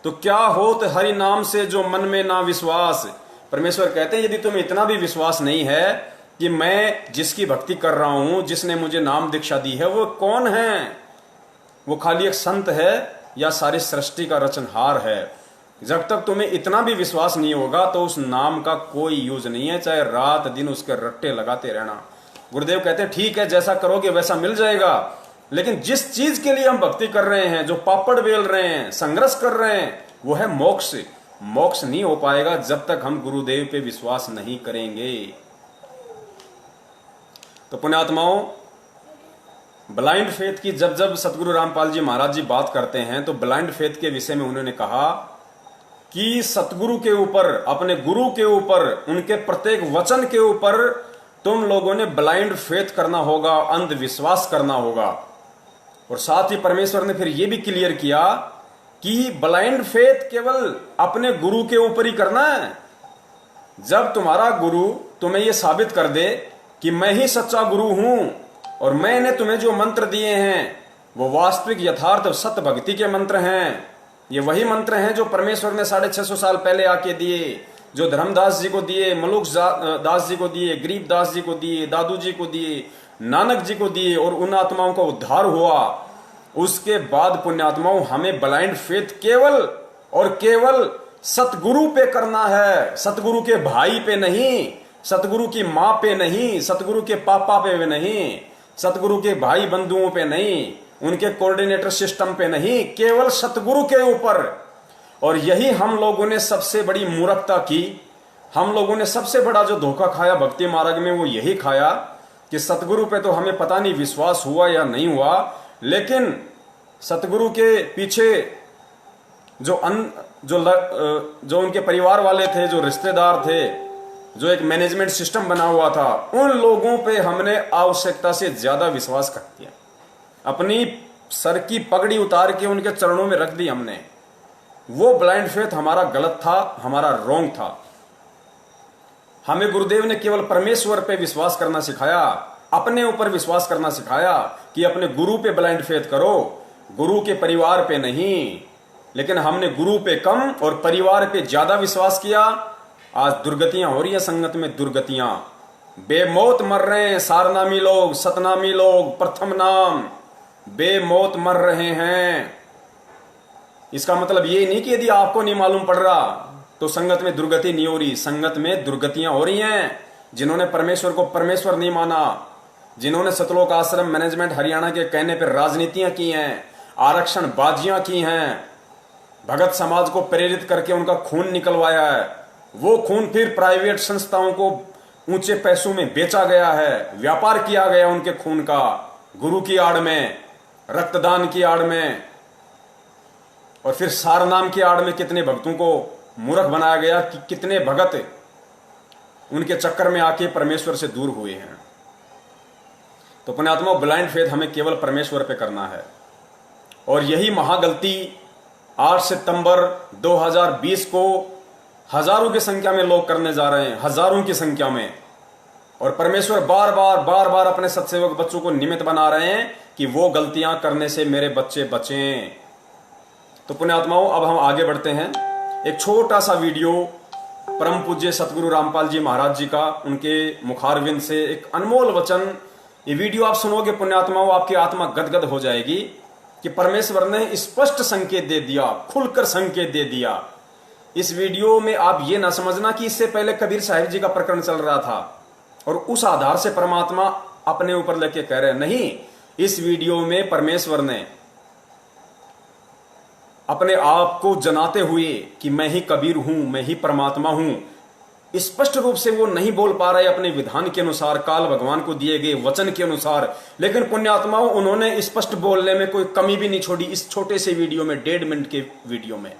तो क्या होत हरि नाम से जो मन में ना विश्वास। परमेश्वर कहते हैं यदि तुम्हें इतना भी विश्वास नहीं है कि मैं जिसकी भक्ति कर रहा हूं, जिसने मुझे नाम दीक्षा दी है, वो कौन है, वो खाली एक संत है या सारी सृष्टि का रचनहार है, जब तक तुम्हें इतना भी विश्वास नहीं होगा तो उस नाम का कोई यूज नहीं है, चाहे रात दिन उसके रट्टे लगाते रहना। गुरुदेव कहते हैं ठीक है, जैसा करोगे वैसा मिल जाएगा, लेकिन जिस चीज के लिए हम भक्ति कर रहे हैं, जो पापड़ बेल रहे हैं, संघर्ष कर रहे हैं, वो है मोक्ष। मोक्ष नहीं हो पाएगा जब तक हम गुरुदेव पे विश्वास नहीं करेंगे। तो पुण्यात्माओं, ब्लाइंड फेथ की जब जब सतगुरु रामपाल जी महाराज जी बात करते हैं तो ब्लाइंड फेथ के विषय में उन्होंने कहा कि सतगुरु के ऊपर, अपने गुरु के ऊपर, उनके प्रत्येक वचन के ऊपर तुम लोगों ने ब्लाइंड फेथ करना होगा, अंधविश्वास करना होगा। और साथ ही परमेश्वर ने फिर यह भी क्लियर किया कि ब्लाइंड फेथ केवल अपने गुरु के ऊपर ही करना है। जब तुम्हारा गुरु तुम्हें यह साबित कर दे कि मैं ही सच्चा गुरु हूं और मैंने तुम्हें जो मंत्र दिए हैं वो वास्तविक यथार्थ सत्य भक्ति के मंत्र हैं, ये वही मंत्र हैं जो परमेश्वर ने 650 साल पहले आके दिए, जो धर्मदास जी को दिए, मलुक दास जी को दिए, गरीबदास जी को दिए, दादू जी को दिए, नानक जी को दिए, और उन आत्माओं का उद्धार हुआ। उसके बाद पुण्यात्माओं हमें ब्लाइंड फेथ केवल और केवल सतगुरु पे करना है, सतगुरु के भाई पे नहीं, सतगुरु की मां पे नहीं, सतगुरु के पापा पे भी नहीं, सतगुरु के भाई बंधुओं पे नहीं, उनके कोऑर्डिनेटर सिस्टम पे नहीं, केवल सतगुरु के ऊपर। और यही हम लोगों ने सबसे बड़ी मूर्खता की, हम लोगों ने सबसे बड़ा जो धोखा खाया भक्ति मार्ग में वो यही खाया कि सतगुरु पे तो हमें पता नहीं विश्वास हुआ या नहीं हुआ, लेकिन सतगुरु के पीछे जो उनके परिवार वाले थे, जो रिश्तेदार थे, जो एक मैनेजमेंट सिस्टम बना हुआ था, उन लोगों पे हमने आवश्यकता से ज्यादा विश्वास कर दिया। अपनी सर की पगड़ी उतार के उनके चरणों में रख दी हमने। वो ब्लाइंड फेथ हमारा गलत था, हमारा रॉन्ग था। हमें गुरुदेव ने केवल परमेश्वर पे विश्वास करना सिखाया, अपने ऊपर विश्वास करना सिखाया कि अपने गुरु पे ब्लाइंड फेथ करो, गुरु के परिवार पे नहीं। लेकिन हमने गुरु पे कम और परिवार पे ज्यादा विश्वास किया। आज दुर्गतियां हो रही है, संगत में दुर्गतियां, बेमौत मर रहे हैं सारनामी लोग, सतनामी लोग, प्रथम नाम बेमौत मर रहे हैं। इसका मतलब ये नहीं कि यदि आपको नहीं मालूम पड़ रहा तो संगत में दुर्गति नहीं हो रही, संगत में दुर्गतियां हो रही हैं। जिन्होंने परमेश्वर को परमेश्वर नहीं माना, जिन्होंने सतलोक आश्रम मैनेजमेंट हरियाणा के कहने पर राजनीतियां की हैं, आरक्षण बाजियां की हैं, भगत समाज को प्रेरित करके उनका खून निकलवाया है, वो खून फिर प्राइवेट संस्थाओं को ऊंचे पैसों में बेचा गया है, व्यापार किया गया उनके खून का, गुरु की आड़ में, रक्तदान की आड़ में, और फिर सार नाम की आड़ में कितने भक्तों को मूर्ख बनाया गया कि कितने भगत उनके चक्कर में आके परमेश्वर से दूर हुए हैं। तो पुण्यात्मा, ब्लाइंड फेथ हमें केवल परमेश्वर पे करना है। और यही महागलती 8 सितंबर 2020 को हजारों की संख्या में लोग करने जा रहे हैं, हजारों की संख्या में। और परमेश्वर बार बार अपने सत्सेवक बच्चों को निमित्त बना रहे हैं कि वो गलतियां करने से मेरे बच्चे बचें। तो पुण्यात्माओं, अब हम आगे बढ़ते हैं। एक छोटा सा वीडियो परम पूज्य सतगुरु रामपाल जी महाराज जी का, उनके मुखारविंद से एक अनमोल वचन। ये वीडियो आप सुनोगे पुण्यात्माओं, आपकी आत्मा गदगद हो जाएगी कि परमेश्वर ने स्पष्ट संकेत दे दिया, खुलकर संकेत दे दिया। इस वीडियो में आप ये ना समझना कि इससे पहले कबीर साहिब जी का प्रकरण चल रहा था और उस आधार से परमात्मा अपने ऊपर लेके कह रहे हैं। नहीं, इस वीडियो में परमेश्वर ने अपने आप को जनाते हुए कि मैं ही कबीर हूं, मैं ही परमात्मा हूं, स्पष्ट रूप से वो नहीं बोल पा रहे अपने विधान के अनुसार, काल भगवान को दिए गए वचन के अनुसार, लेकिन पुण्यात्माओं उन्होंने स्पष्ट बोलने में कोई कमी भी नहीं छोड़ी इस छोटे से वीडियो में, 1.5 मिनट के वीडियो में।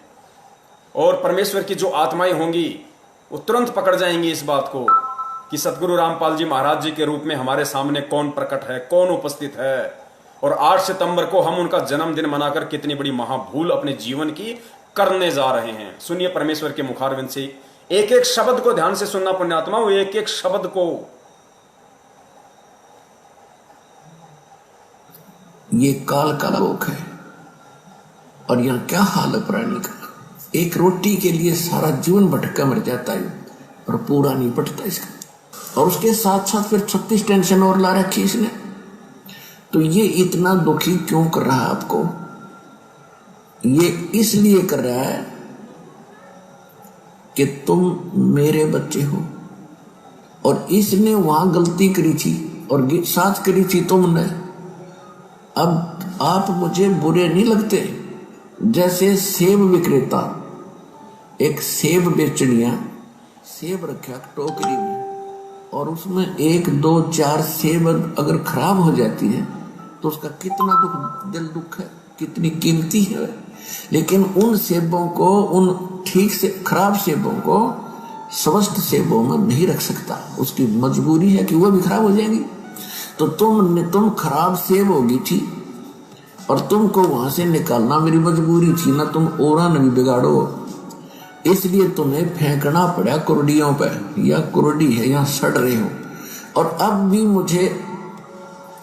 और परमेश्वर की जो आत्माएं होंगी वो तुरंत पकड़ जाएंगी इस बात को कि सतगुरु रामपाल जी महाराज जी के रूप में हमारे सामने कौन प्रकट है, कौन उपस्थित है। और 8 सितंबर को हम उनका जन्मदिन मनाकर कितनी बड़ी महाभूल अपने जीवन की करने जा रहे हैं। सुनिए परमेश्वर के मुखारविंद से, एक एक शब्द को ध्यान से सुनना पुण्यात्मा, वो एक एक शब्द को। ये काल का लोक है। और यहाँ क्या हाल है प्राणी का, एक रोटी के लिए सारा जीवन भटका मर जाता है और पूरा नहीं पटता इसका, और उसके साथ साथ फिर 36 टेंशन और ला रखी इसने। तो ये इतना दुखी क्यों कर रहा है आपको? ये इसलिए कर रहा है कि तुम मेरे बच्चे हो, और इसने वहां गलती करी थी और साथ करी थी तुमने। अब आप मुझे बुरे नहीं लगते? जैसे सेब विक्रेता एक सेब बेचनिया सेब रखा टोकरी में, और उसमें 1 2 4 सेब अगर खराब हो जाती है तो उसका कितना दिल दुख है, कितनी कीमती है। लेकिन उन सेबों को, उन ठीक से खराब सेबों को स्वस्थ सेबों में नहीं रख सकता, उसकी मजबूरी है कि वो भी खराब हो जाएंगी। तो तुम खराब सेब होगी थी और तुमको वहां से निकालना मेरी मजबूरी थी ना, तुम औरा न भी बिगाड़ो, इसलिए तुम्हें फेंकना पड़ा कुर्डियों पे। या कुर्डी है, यहाँ सड़ रहे हो। और अब भी मुझे,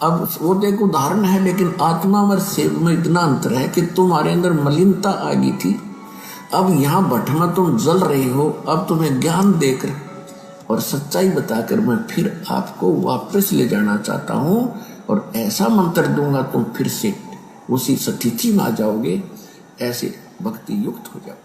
अब वो एक उदाहरण है, लेकिन आत्मा और सेब में इतना अंतर है कि तुम्हारे अंदर मलिनता आ गई थी, अब यहाँ भट्ट में तुम जल रहे हो। अब तुम्हें ज्ञान देकर और सच्चाई बताकर मैं फिर आपको वापस ले जाना चाहता हूँ, और ऐसा मंत्र दूंगा तुम फिर से उसी स्थिति में आ जाओगे, ऐसे भक्ति युक्त हो जाओगे।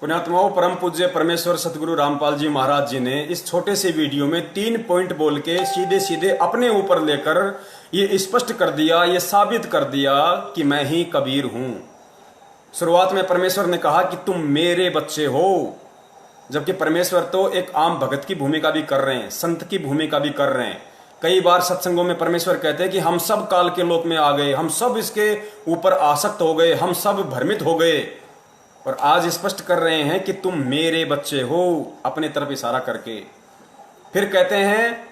पुण्यात्माओं, परम पूज्य परमेश्वर सतगुरु रामपाल जी महाराज जी ने इस छोटे से वीडियो में 3 पॉइंट बोल के सीधे सीधे अपने ऊपर लेकर ये स्पष्ट कर दिया, ये साबित कर दिया कि मैं ही कबीर हूं। शुरुआत में परमेश्वर ने कहा कि तुम मेरे बच्चे हो, जबकि परमेश्वर तो एक आम भगत की भूमिका भी कर रहे हैं, संत की भूमिका भी कर रहे हैं। कई बार सत्संगों में परमेश्वर कहते हैं कि हम सब काल के लोक में आ गए, हम सब इसके ऊपर आसक्त हो गए, हम सब भ्रमित हो गए। और आज स्पष्ट कर रहे हैं कि तुम मेरे बच्चे हो, अपने तरफ इशारा करके। फिर कहते हैं,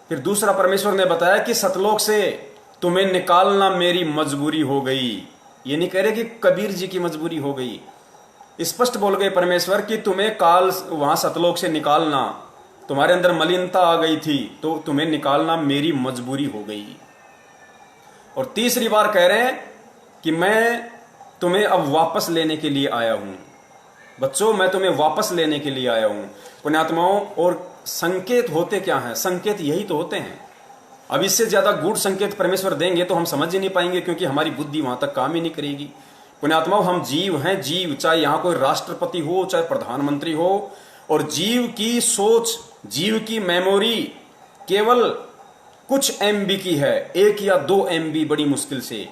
फिर दूसरा परमेश्वर ने बताया कि सतलोक से तुम्हें निकालना मेरी मजबूरी हो गई। ये नहीं कह रहे कि कबीर जी की मजबूरी हो गई, स्पष्ट बोल गए परमेश्वर कि तुम्हें काल वहां सतलोक से निकालना, तुम्हारे अंदर मलिनता आ गई थी तो तुम्हें निकालना मेरी मजबूरी हो गई। और तीसरी बार कह रहे हैं कि मैं तुम्हें अब वापस लेने के लिए आया हूं। बच्चों, मैं तुम्हें वापस लेने के लिए आया हूं। पुण्यात्माओं, और संकेत होते क्या हैं? संकेत यही तो होते हैं। अब इससे ज्यादा गूढ़ संकेत परमेश्वर देंगे तो हम समझ ही नहीं पाएंगे, क्योंकि हमारी बुद्धि वहां तक काम ही नहीं करेगी। पुण्यात्माओं, हम जीव हैं, जीव, चाहे यहां कोई राष्ट्रपति हो, चाहे प्रधानमंत्री हो, और जीव की सोच, जीव की मेमोरी केवल कुछ MB की है, 1 या 2 MB बड़ी मुश्किल से।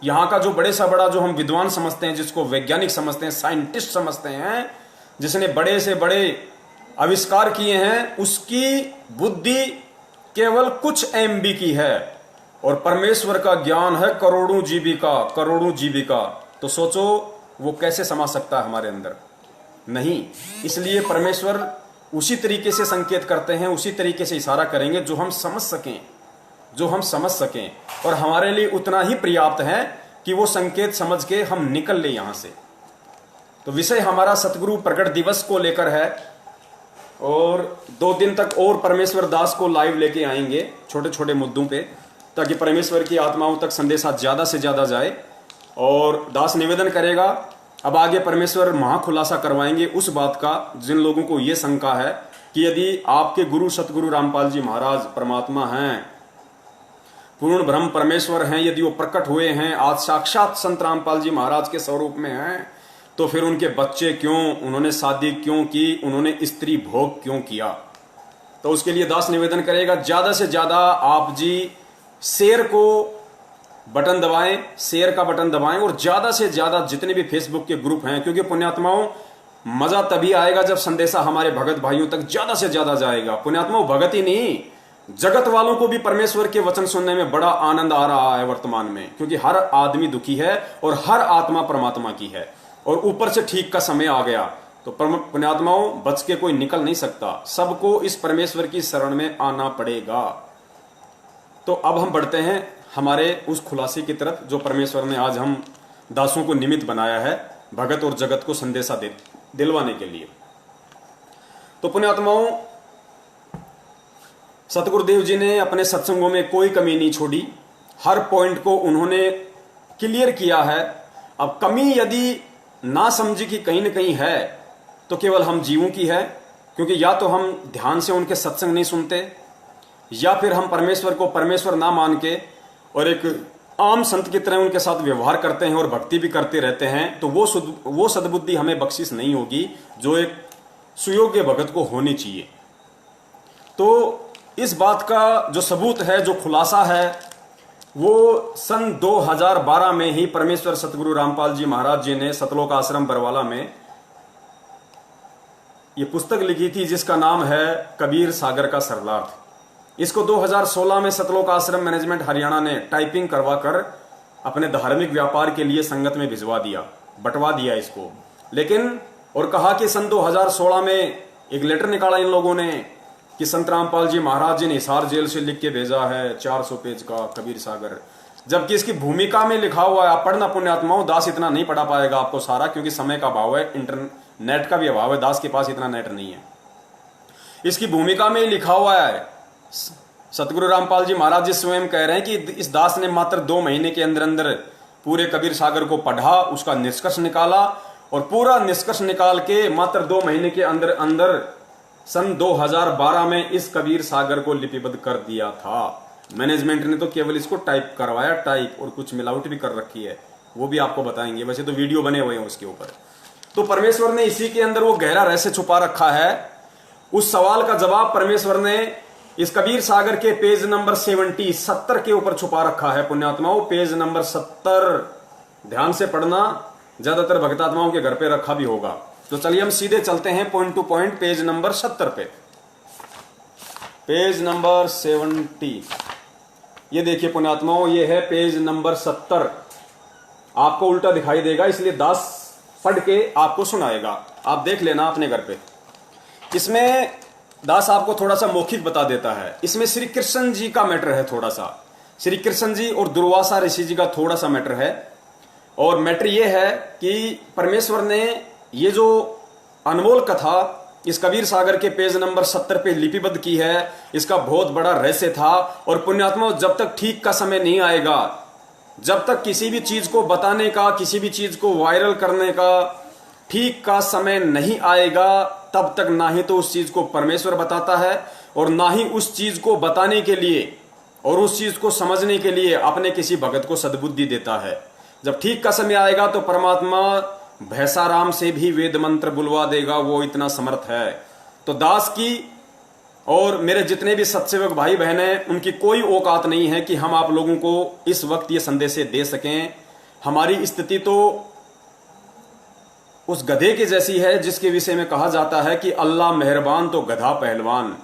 यहां का जो बड़े सा बड़ा, जो हम विद्वान समझते हैं, जिसको वैज्ञानिक समझते हैं, साइंटिस्ट समझते हैं, जिसने बड़े से बड़े आविष्कार किए हैं, उसकी बुद्धि केवल कुछ MB की है। और परमेश्वर का ज्ञान है करोड़ों जीबी का। तो सोचो वो कैसे समा सकता है हमारे अंदर? नहीं। इसलिए परमेश्वर उसी तरीके से संकेत करते हैं, उसी तरीके से इशारा करेंगे जो हम समझ सकें, और हमारे लिए उतना ही पर्याप्त है कि वो संकेत समझ के हम निकल ले यहां से। तो विषय हमारा सतगुरु प्रकट दिवस को लेकर है, और 2 दिन तक और परमेश्वर दास को लाइव लेके आएंगे छोटे छोटे मुद्दों पे, ताकि परमेश्वर की आत्माओं तक संदेशा ज्यादा से ज्यादा जाए। और दास निवेदन करेगा, अब आगे परमेश्वर महाखुलासा करवाएंगे उस बात का जिन लोगों को यह शंका है कि यदि आपके गुरु सतगुरु रामपाल जी महाराज परमात्मा हैं, पूर्ण ब्रह्म परमेश्वर हैं, यदि वो प्रकट हुए हैं, आज साक्षात संत रामपाल जी महाराज के स्वरूप में हैं, तो फिर उनके बच्चे क्यों, उन्होंने शादी क्यों की, उन्होंने स्त्री भोग क्यों किया? तो उसके लिए दास निवेदन करेगा, ज्यादा से ज्यादा आप जी शेयर को बटन दबाएं, शेयर का बटन दबाएं, और ज्यादा से ज्यादा जितने भी फेसबुक के ग्रुप हैं, क्योंकि पुण्यात्माओं मजा तभी आएगा जब संदेशा हमारे भगत भाइयों तक ज्यादा से ज्यादा जाएगा। पुण्यात्माओं, भगत ही नहीं, जगत वालों को भी परमेश्वर के वचन सुनने में बड़ा आनंद आ रहा है वर्तमान में, क्योंकि हर आदमी दुखी है और हर आत्मा परमात्मा की है, और ऊपर से ठीक का समय आ गया। तो पुण्यात्माओं, बच के कोई निकल नहीं सकता, सबको इस परमेश्वर की शरण में आना पड़ेगा। तो अब हम बढ़ते हैं हमारे उस खुलासे की तरफ जो परमेश्वर ने आज हम दासों को निमित्त बनाया है भगत और जगत को संदेशा दिलवाने के लिए। तो पुण्यात्माओं, सतगुरुदेव जी ने अपने सत्संगों में कोई कमी नहीं छोड़ी, हर पॉइंट को उन्होंने क्लियर किया है। अब कमी यदि ना समझी कि कहीं ना कहीं है तो केवल हम जीवों की है, क्योंकि या तो हम ध्यान से उनके सत्संग नहीं सुनते, या फिर हम परमेश्वर को परमेश्वर ना मान के और एक आम संत की तरह उनके साथ व्यवहार करते हैं और भक्ति भी करते रहते हैं, तो वो सद्बुद्धि हमें बख्शिश नहीं होगी जो एक सुयोग्य भगत को होनी चाहिए। तो इस बात का जो सबूत है, जो खुलासा है, वो सन 2012 में ही परमेश्वर सतगुरु रामपाल जी महाराज जी ने सतलोक आश्रम बरवाला में ये पुस्तक लिखी थी जिसका नाम है कबीर सागर का सरलार्थ। इसको 2016 में सतलोक आश्रम मैनेजमेंट हरियाणा ने टाइपिंग करवा कर अपने धार्मिक व्यापार के लिए संगत में भिजवा दिया, बंटवा दिया इसको। लेकिन और कहा कि सन 2016 में एक लेटर निकाला इन लोगों ने कि संत रामपाल जी महाराज जी ने हिसार जेल से लिख के भेजा है 400 पेज का कबीर सागर, जबकि इसकी भूमिका में लिखा हुआ है, आप पढ़ना पुण्यात्माओं, दास इतना नहीं पढ़ा पाएगा आपको सारा, क्योंकि समय का अभाव है, इंटरनेट का भी अभाव है, दास के पास इतना नेट नहीं है। इसकी भूमिका में लिखा हुआ है, सतगुरु रामपाल जी महाराज जी स्वयं कह रहे हैं कि इस दास ने मात्र 2 महीने के अंदर अंदर पूरे कबीर सागर को पढ़ा, उसका निष्कर्ष निकाला, और पूरा निष्कर्ष निकाल के मात्र 2 महीने के अंदर अंदर सन 2012 में इस कबीर सागर को लिपिबद्ध कर दिया था। मैनेजमेंट ने तो केवल इसको टाइप करवाया, टाइप, और कुछ मिलावट भी कर रखी है, वो भी आपको बताएंगे, वैसे तो वीडियो बने हुए हैं उसके ऊपर। तो परमेश्वर ने इसी के अंदर वो गहरा रहस्य छुपा रखा है। उस सवाल का जवाब परमेश्वर ने इस कबीर सागर के पेज नंबर 70 के ऊपर छुपा रखा है पुण्यात्माओं। पेज नंबर 70 ध्यान से पढ़ना, ज्यादातर भक्तात्माओं के घर पे रखा भी होगा। तो चलिए हम सीधे चलते हैं point two point page number 70 पे। पेज नंबर 70, ये देखिए पुण्यात्माओं, ये है पेज नंबर 70। आपको उल्टा दिखाई देगा, इसलिए दास पढ़ के आपको सुनाएगा, आप देख लेना अपने घर पे। इसमें दास आपको थोड़ा सा मौखिक बता देता है। इसमें श्री कृष्ण जी का मैटर है, थोड़ा सा श्री कृष्ण जी और दुर्वासा ऋषि जी का थोड़ा सा मैटर है। और मैटर ये है कि परमेश्वर ने ये जो अनमोल कथा इस कबीर सागर के पेज नंबर 70 पे लिपिबद्ध की है, इसका बहुत बड़ा रहस्य था। और पुण्यात्मा, जब तक ठीक का समय नहीं आएगा, जब तक किसी भी चीज को बताने का, किसी भी चीज को वायरल करने का ठीक का समय नहीं आएगा, तब तक ना ही तो उस चीज को परमेश्वर बताता है और ना ही उस चीज को बताने के लिए और उस चीज को समझने के लिए अपने किसी भगत को सद्बुद्धि देता है। जब ठीक का समय आएगा तो परमात्मा भैसाराम से भी वेद मंत्र बुलवा देगा, वो इतना समर्थ है। तो दास की और मेरे जितने भी सत्सेवक भाई बहन हैं, उनकी कोई औकात नहीं है कि हम आप लोगों को इस वक्त ये संदेश दे सकें। हमारी स्थिति तो उस गधे की जैसी है जिसके विषय में कहा जाता है कि अल्लाह मेहरबान तो गधा पहलवान।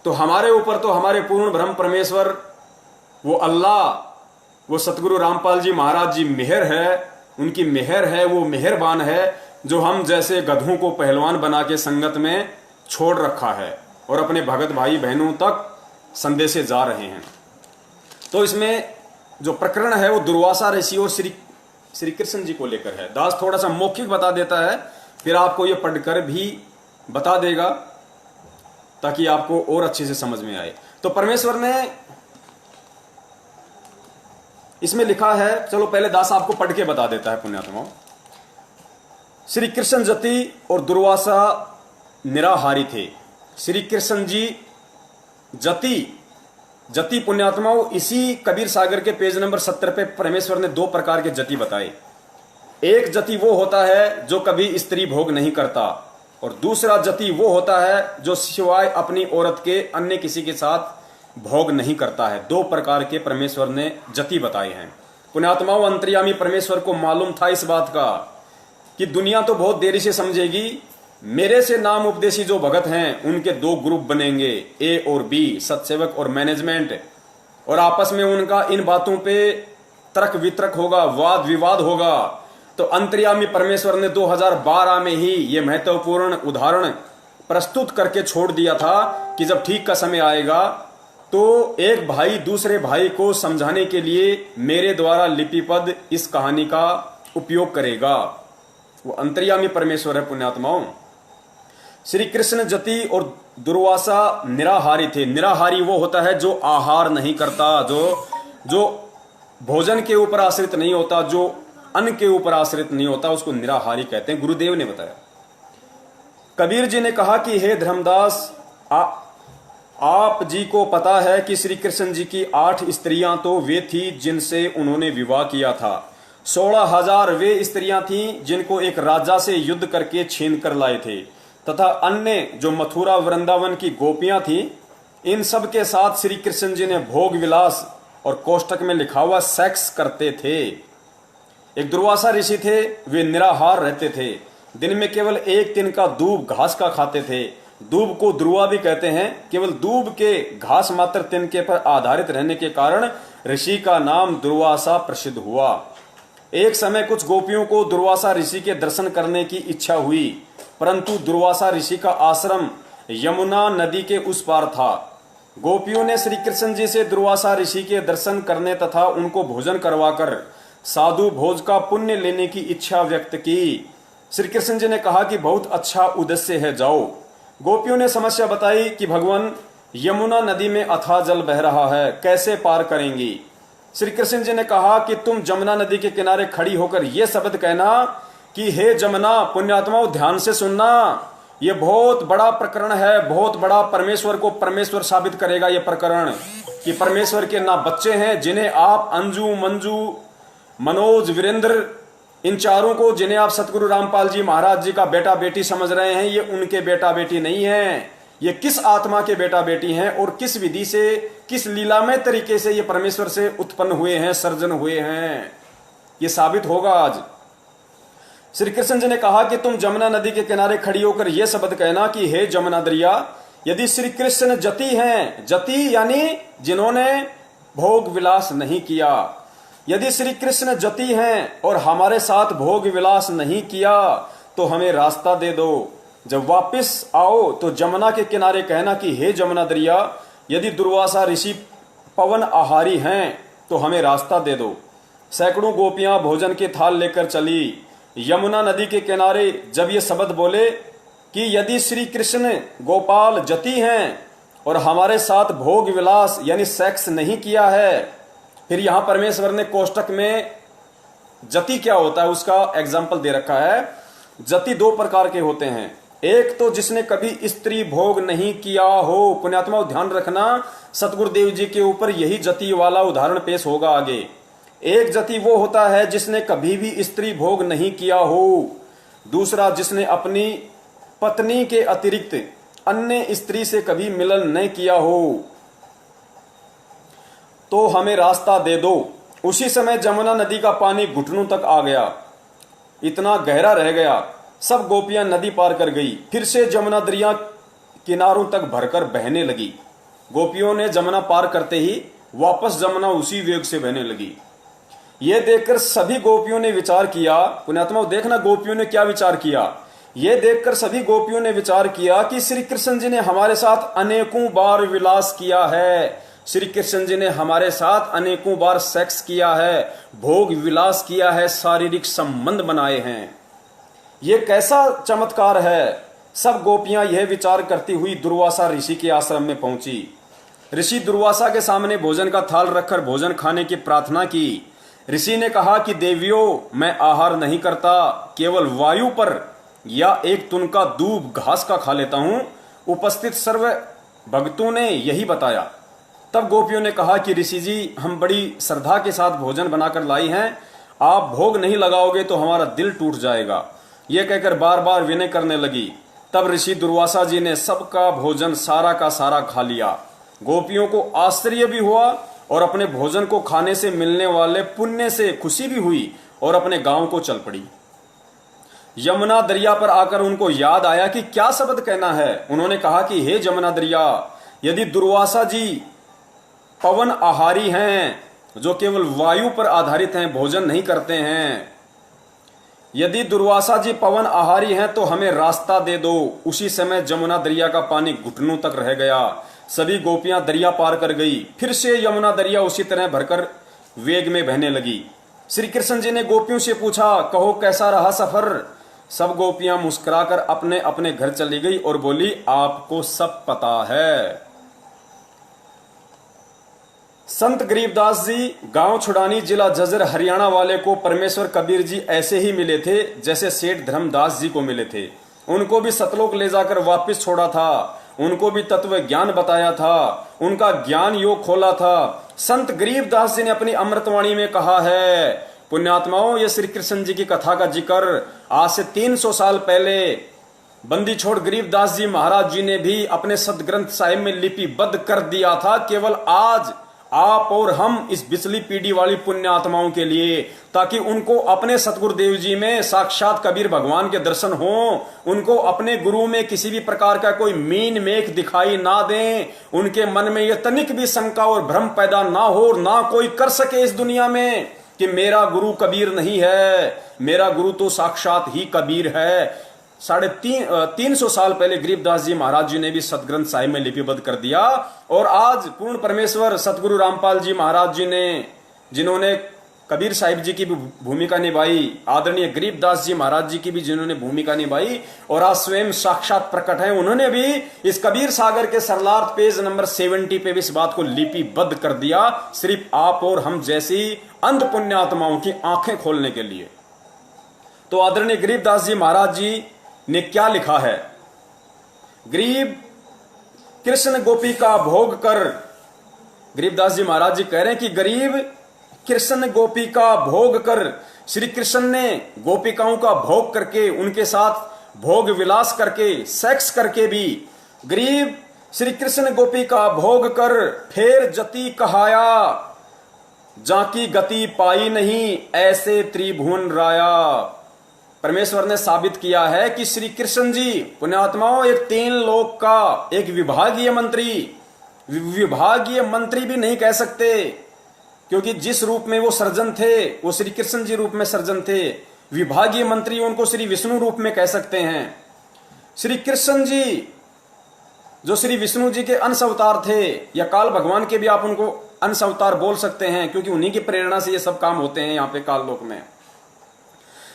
तो हमारे ऊपर तो हमारे पूर्ण ब्रह्म परमेश्वर, वो अल्लाह, वो सतगुरु रामपाल जी महाराज जी मेहर है, उनकी मेहर है, वो मेहरबान है, जो हम जैसे गधों को पहलवान बना के संगत में छोड़ रखा है और अपने भगत भाई बहनों तक संदेशे जा रहे हैं। तो इसमें जो प्रकरण है वो दुर्वासा ऋषि और श्री कृष्ण जी को लेकर है। दास थोड़ा सा मौखिक बता देता है, फिर आपको ये पढ़कर भी बता देगा ताकि आपको और अच्छे से समझ में आए। तो परमेश्वर ने इसमें लिखा है, चलो पहले दास आपको पढ़ के बता देता है पुण्यात्माओं। श्री कृष्ण जति और दुर्वासा निराहारी थे। श्री कृष्ण जी जति पुण्यात्माओं, इसी कबीर सागर के पेज नंबर 70 पे परमेश्वर ने 2 प्रकार के जति बताए। एक जति वो होता है जो कभी स्त्री भोग नहीं करता, और दूसरा जति वो होता है जो सिवाय अपनी औरत के अन्य किसी के साथ भोग नहीं करता है। 2 प्रकार के परमेश्वर ने जति बताए हैं। पुण्यात्माओं, अंतर्यामी परमेश्वर को मालूम था इस बात का कि दुनिया तो बहुत देरी से समझेगी। मेरे से नाम उपदेशी जो भगत हैं उनके 2 ग्रुप बनेंगे, ए और बी, सत्सेवक और मैनेजमेंट, और आपस में उनका इन बातों पे तर्क वितर्क होगा, वाद विवाद होगा। तो अंतर्यामी परमेश्वर ने 2012 में ही ये महत्वपूर्ण उदाहरण प्रस्तुत करके छोड़ दिया था कि जब ठीक का समय आएगा तो एक भाई दूसरे भाई को समझाने के लिए मेरे द्वारा लिपिबद्ध इस कहानी का उपयोग करेगा। वो अंतर्यामी परमेश्वर है पुण्यात्माओं। श्री कृष्ण जति और दुर्वासा निराहारी थे। निराहारी वो होता है जो आहार नहीं करता, जो भोजन के ऊपर आश्रित नहीं होता, जो अन्न के ऊपर आश्रित नहीं होता, उसको निराहारी कहते हैं, गुरुदेव ने बताया। कबीर जी ने कहा कि हे धर्मदास, आप जी को पता है कि श्री कृष्ण जी की 8 स्त्रियां तो वे थी जिनसे उन्होंने विवाह किया था। 16,000 वे स्त्रियां थीं जिनको एक राजा से युद्ध करके छीन कर लाए थे, तथा अन्य जो मथुरा वृंदावन की गोपियां थीं, इन सब के साथ श्री कृष्ण जी ने भोग विलास और कोष्टक में लिखा हुआ सेक्स करते थे। एक दुर्वासा ऋषि थे, वे निराहार रहते थे, दिन में केवल 1 दिन का दूब घास का खाते थे। दूब को ध्रुवा भी कहते हैं। केवल दूब के घास मात्र तिनके पर आधारित रहने के कारण ऋषि का नाम दुर्वासा प्रसिद्ध हुआ। एक समय कुछ गोपियों को दुर्वासा ऋषि के दर्शन करने की इच्छा हुई, परंतु दुर्वासा ऋषि का आश्रम यमुना नदी के उस पार था। गोपियों ने श्री कृष्ण जी से दुर्वासा ऋषि के दर्शन करने तथा उनको भोजन करवाकर साधु भोज का पुण्य लेने की इच्छा व्यक्त की। श्री कृष्ण जी ने कहा कि बहुत अच्छा उद्देश्य है, जाओ। गोपियों ने समस्या बताई कि भगवान, यमुना नदी में अथाह जल बह रहा है, कैसे पार करेंगी। श्री कृष्ण जी ने कहा कि तुम जमुना नदी के किनारे खड़ी होकर यह शब्द कहना कि हे जमुना, पुण्यात्माओं ध्यान से सुनना, ये बहुत बड़ा प्रकरण है, बहुत बड़ा, परमेश्वर को परमेश्वर साबित करेगा ये प्रकरण, कि परमेश्वर के ना बच्चे हैं जिन्हें आप अंजू, मंजू, मनोज, वीरेंद्र, इन चारों को जिन्हें आप सतगुरु रामपाल जी महाराज जी का बेटा बेटी समझ रहे हैं, ये उनके बेटा बेटी नहीं है। ये किस आत्मा के बेटा बेटी हैं और किस विधि से, किस लीलामय तरीके से ये परमेश्वर से उत्पन्न हुए हैं, सर्जन हुए हैं, ये साबित होगा आज। श्री कृष्ण जी ने कहा कि तुम जमुना नदी के किनारे खड़ी होकर यह शब्द कहना कि हे जमुना दरिया, यदि श्री कृष्ण जति हैं, जति यानी जिन्होंने भोग विलास नहीं किया, यदि श्री कृष्ण जति हैं और हमारे साथ भोग विलास नहीं किया तो हमें रास्ता दे दो। जब वापस आओ तो जमुना के किनारे कहना कि हे जमुना दरिया, यदि दुर्वासा ऋषि पवन आहारी हैं तो हमें रास्ता दे दो। सैकड़ों गोपियां भोजन के थाल लेकर चली। यमुना नदी के किनारे जब ये शब्द बोले कि यदि श्री कृष्ण गोपाल जति हैं और हमारे साथ भोग विलास यानी सेक्स नहीं किया है, फिर यहां परमेश्वर ने कोष्टक में जति क्या होता है उसका एग्जाम्पल दे रखा है। जति 2 प्रकार के होते हैं, एक तो जिसने कभी स्त्री भोग नहीं किया हो, पुण्यात्मा ध्यान रखना, सतगुरुदेव जी के ऊपर यही जति वाला उदाहरण पेश होगा आगे। एक जति वो होता है जिसने कभी भी स्त्री भोग नहीं किया हो, दूसरा जिसने अपनी पत्नी के अतिरिक्त अन्य स्त्री से कभी मिलन नहीं किया हो, तो हमें रास्ता दे दो। उसी समय जमुना नदी का पानी घुटनों तक आ गया, इतना गहरा रह गया। सब गोपियां नदी पार कर गई। फिर से जमुना दरिया किनारों तक भरकर बहने लगी। गोपियों ने जमुना पार करते ही वापस जमुना उसी वेग से बहने लगी। यह देखकर सभी गोपियों ने विचार किया, पुण्यात्मा देखना गोपियों ने क्या विचार किया। यह देखकर सभी गोपियों ने विचार किया कि श्री कृष्ण जी ने हमारे साथ अनेकों बार विलास किया है, श्री कृष्ण जी ने हमारे साथ अनेकों बार सेक्स किया है, भोग विलास किया है, शारीरिक संबंध बनाए हैं। यह कैसा चमत्कार है। सब गोपियां यह विचार करती हुई दुर्वासा ऋषि के आश्रम में पहुंची। ऋषि दुर्वासा के सामने भोजन का थाल रखकर भोजन खाने की प्रार्थना की। ऋषि ने कहा कि देवियों, मैं आहार नहीं करता, केवल वायु पर या एक तुनका दूब घास का खा लेता हूं। उपस्थित सर्व भक्तों ने यही बताया। तब गोपियों ने कहा कि ऋषि जी, हम बड़ी श्रद्धा के साथ भोजन बनाकर लाई हैं, आप भोग नहीं लगाओगे तो हमारा दिल टूट जाएगा। यह कहकर बार बार विनय करने लगी। तब ऋषि दुर्वासा जी ने सबका भोजन सारा का सारा खा लिया। गोपियों को आश्चर्य भी हुआ और अपने भोजन को खाने से मिलने वाले पुण्य से खुशी भी हुई और अपने गांव को चल पड़ी। यमुना दरिया पर आकर उनको याद आया कि क्या शब्द कहना है। उन्होंने कहा कि हे यमुना दरिया, यदि दुर्वासा जी पवन आहारी हैं, जो केवल वायु पर आधारित हैं, भोजन नहीं करते हैं, यदि दुर्वासा जी पवन आहारी हैं तो हमें रास्ता दे दो। उसी समय जमुना दरिया का पानी घुटनों तक रह गया। सभी गोपियां दरिया पार कर गई। फिर से यमुना दरिया उसी तरह भरकर वेग में बहने लगी। श्री कृष्ण जी ने गोपियों से पूछा, कहो कैसा रहा सफर। सब गोपियां मुस्कुराकर अपने अपने घर चली गई और बोली, आपको सब पता है। संत गरीबदास जी गांव छुड़ानी जिला जजर हरियाणा वाले को परमेश्वर कबीर जी ऐसे ही मिले थे जैसे सेठ धर्मदास जी को मिले थे। उनको भी सतलोक ले जाकर वापस छोड़ा था, उनको भी तत्व ज्ञान बताया था, उनका ज्ञान योग खोला था। संत गरीबदास जी ने अपनी अमृतवाणी में कहा है, पुण्यात्माओं, ये श्री कृष्ण जी की कथा का जिक्र आज से 300 साल पहले बंदी छोड़ गरीबदास जी महाराज जी ने भी अपने सदग्रंथ साहिब में लिपिबद्ध कर दिया था। केवल आज आप और हम इस बिचली पीढ़ी वाली पुण्यात्माओं के लिए, ताकि उनको अपने सतगुरुदेव जी में साक्षात कबीर भगवान के दर्शन हो, उनको अपने गुरु में किसी भी प्रकार का कोई मीन मेख दिखाई ना दें, उनके मन में यह तनिक भी शंका और भ्रम पैदा ना हो, ना कोई कर सके इस दुनिया में कि मेरा गुरु कबीर नहीं है, मेरा गुरु तो साक्षात ही कबीर है। 350 साल पहले गरीबदास जी महाराज जी ने भी सतग्रंथ साहिब में लिपिबद्ध कर दिया। और आज पूर्ण परमेश्वर सतगुरु रामपाल जी महाराज जी ने, जिन्होंने कबीर साहिब जी की भी भूमिका निभाई, आदरणीय गरीबदास जी महाराज जी की भी जिन्होंने भूमिका निभाई, और आज स्वयं साक्षात प्रकट है, उन्होंने भी इस कबीर सागर के सरलार्थ पेज नंबर 70 पे भी इस बात को लिपिबद्ध कर दिया, सिर्फ आप और हम जैसी अंध पुण्यात्माओं की आंखें खोलने के लिए। तो आदरणीय गरीबदास जी महाराज जी ने क्या लिखा है? गरीब कृष्ण गोपी का भोग कर, गरीबदास जी महाराज जी कह रहे हैं कि गरीब कृष्ण गोपी का भोग कर, श्री कृष्ण ने गोपिकाओं का भोग करके, उनके साथ भोग विलास करके, सेक्स करके भी, गरीब श्री कृष्ण गोपी का भोग कर फेर जति कहाया, जाकी गति पाई नहीं ऐसे त्रिभुवन राया। परमेश्वर ने साबित किया है कि श्री कृष्ण जी पुण्यात्माओं एक 3 लोक का एक विभागीय मंत्री भी नहीं कह सकते, क्योंकि जिस रूप में वो सर्जन थे वो श्री कृष्ण जी रूप में सर्जन थे। विभागीय मंत्री उनको श्री विष्णु रूप में कह सकते हैं। श्री कृष्ण जी जो श्री विष्णु जी के अंश अवतार थे, या काल भगवान के भी आप उनको अंश अवतार बोल सकते हैं, क्योंकि उन्हीं की प्रेरणा से ये सब काम होते हैं यहाँ पे काल लोक में।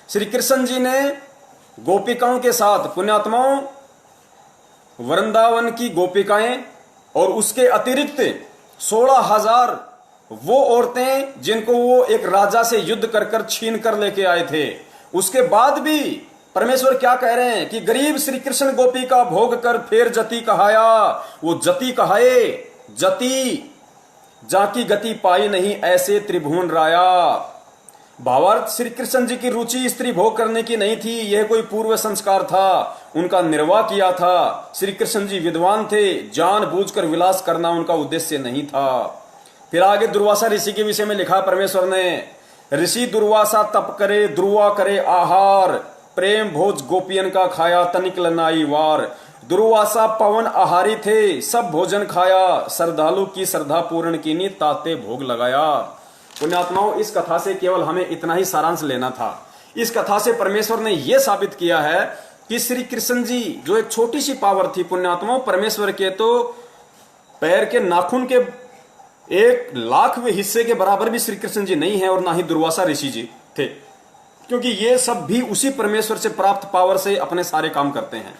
श्री कृष्ण जी ने गोपिकाओं के साथ, पुण्यात्माओं, वृंदावन की गोपिकाएं और उसके अतिरिक्त 16,000 वो औरतें जिनको वो एक राजा से युद्ध कर कर छीन कर लेके आए थे, उसके बाद भी परमेश्वर क्या कह रहे हैं कि गरीब श्री कृष्ण गोपी का भोग कर फेर जति कहाया। वो जति कहाए, जति जाकी गति पाई नहीं ऐसे त्रिभुवन राया। भावार्थ, श्री कृष्ण जी की रुचि स्त्री भोग करने की नहीं थी, यह कोई पूर्व संस्कार था, उनका निर्वाह किया था। श्री कृष्ण जी विद्वान थे, जानबूझकर विलास करना उनका उद्देश्य नहीं था। फिर आगे दुर्वासा ऋषि के विषय में लिखा परमेश्वर ने, ऋषि दुर्वासा तप करे, दुर्वा करे आहार, प्रेम भोज गोपियन का खाया तनिक लनाई वार। दुर्वासा पवन आहारी थे, सब भोजन खाया, श्रद्धालु की श्रद्धा पूर्ण कीनी, ताते भोग लगाया। पुण्यात्माओं, इस कथा से केवल हमें इतना ही सारांश लेना था। इस कथा से परमेश्वर ने यह साबित किया है कि श्री कृष्ण जी जो एक छोटी सी पावर थी, पुण्यात्माओं, परमेश्वर के तो पैर के नाखून के 1,00,000वें हिस्से के बराबर भी श्री कृष्ण जी नहीं है, और ना ही दुर्वासा ऋषि जी थे, क्योंकि ये सब भी उसी परमेश्वर से प्राप्त पावर से अपने सारे काम करते हैं।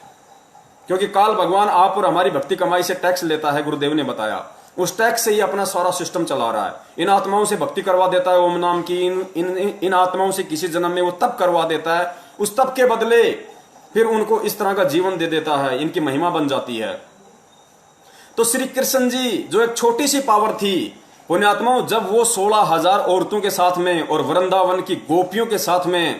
क्योंकि काल भगवान आप और हमारी भक्ति कमाई से टैक्स लेता है, गुरुदेव ने बताया, उस टैक्स से ही अपना सारा सिस्टम चला रहा है। इन आत्माओं से भक्ति करवा देता है ओम नाम की, इन आत्माओं से किसी जन्म में वो तप करवा देता है, उस तप के बदले फिर उनको इस तरह का जीवन दे देता है, इनकी महिमा बन जाती है। तो श्री कृष्ण जी जो एक छोटी सी पावर थी, पुण्यात्माओं, जब वो 16,000 औरतों के साथ में और वृंदावन की गोपियों के साथ में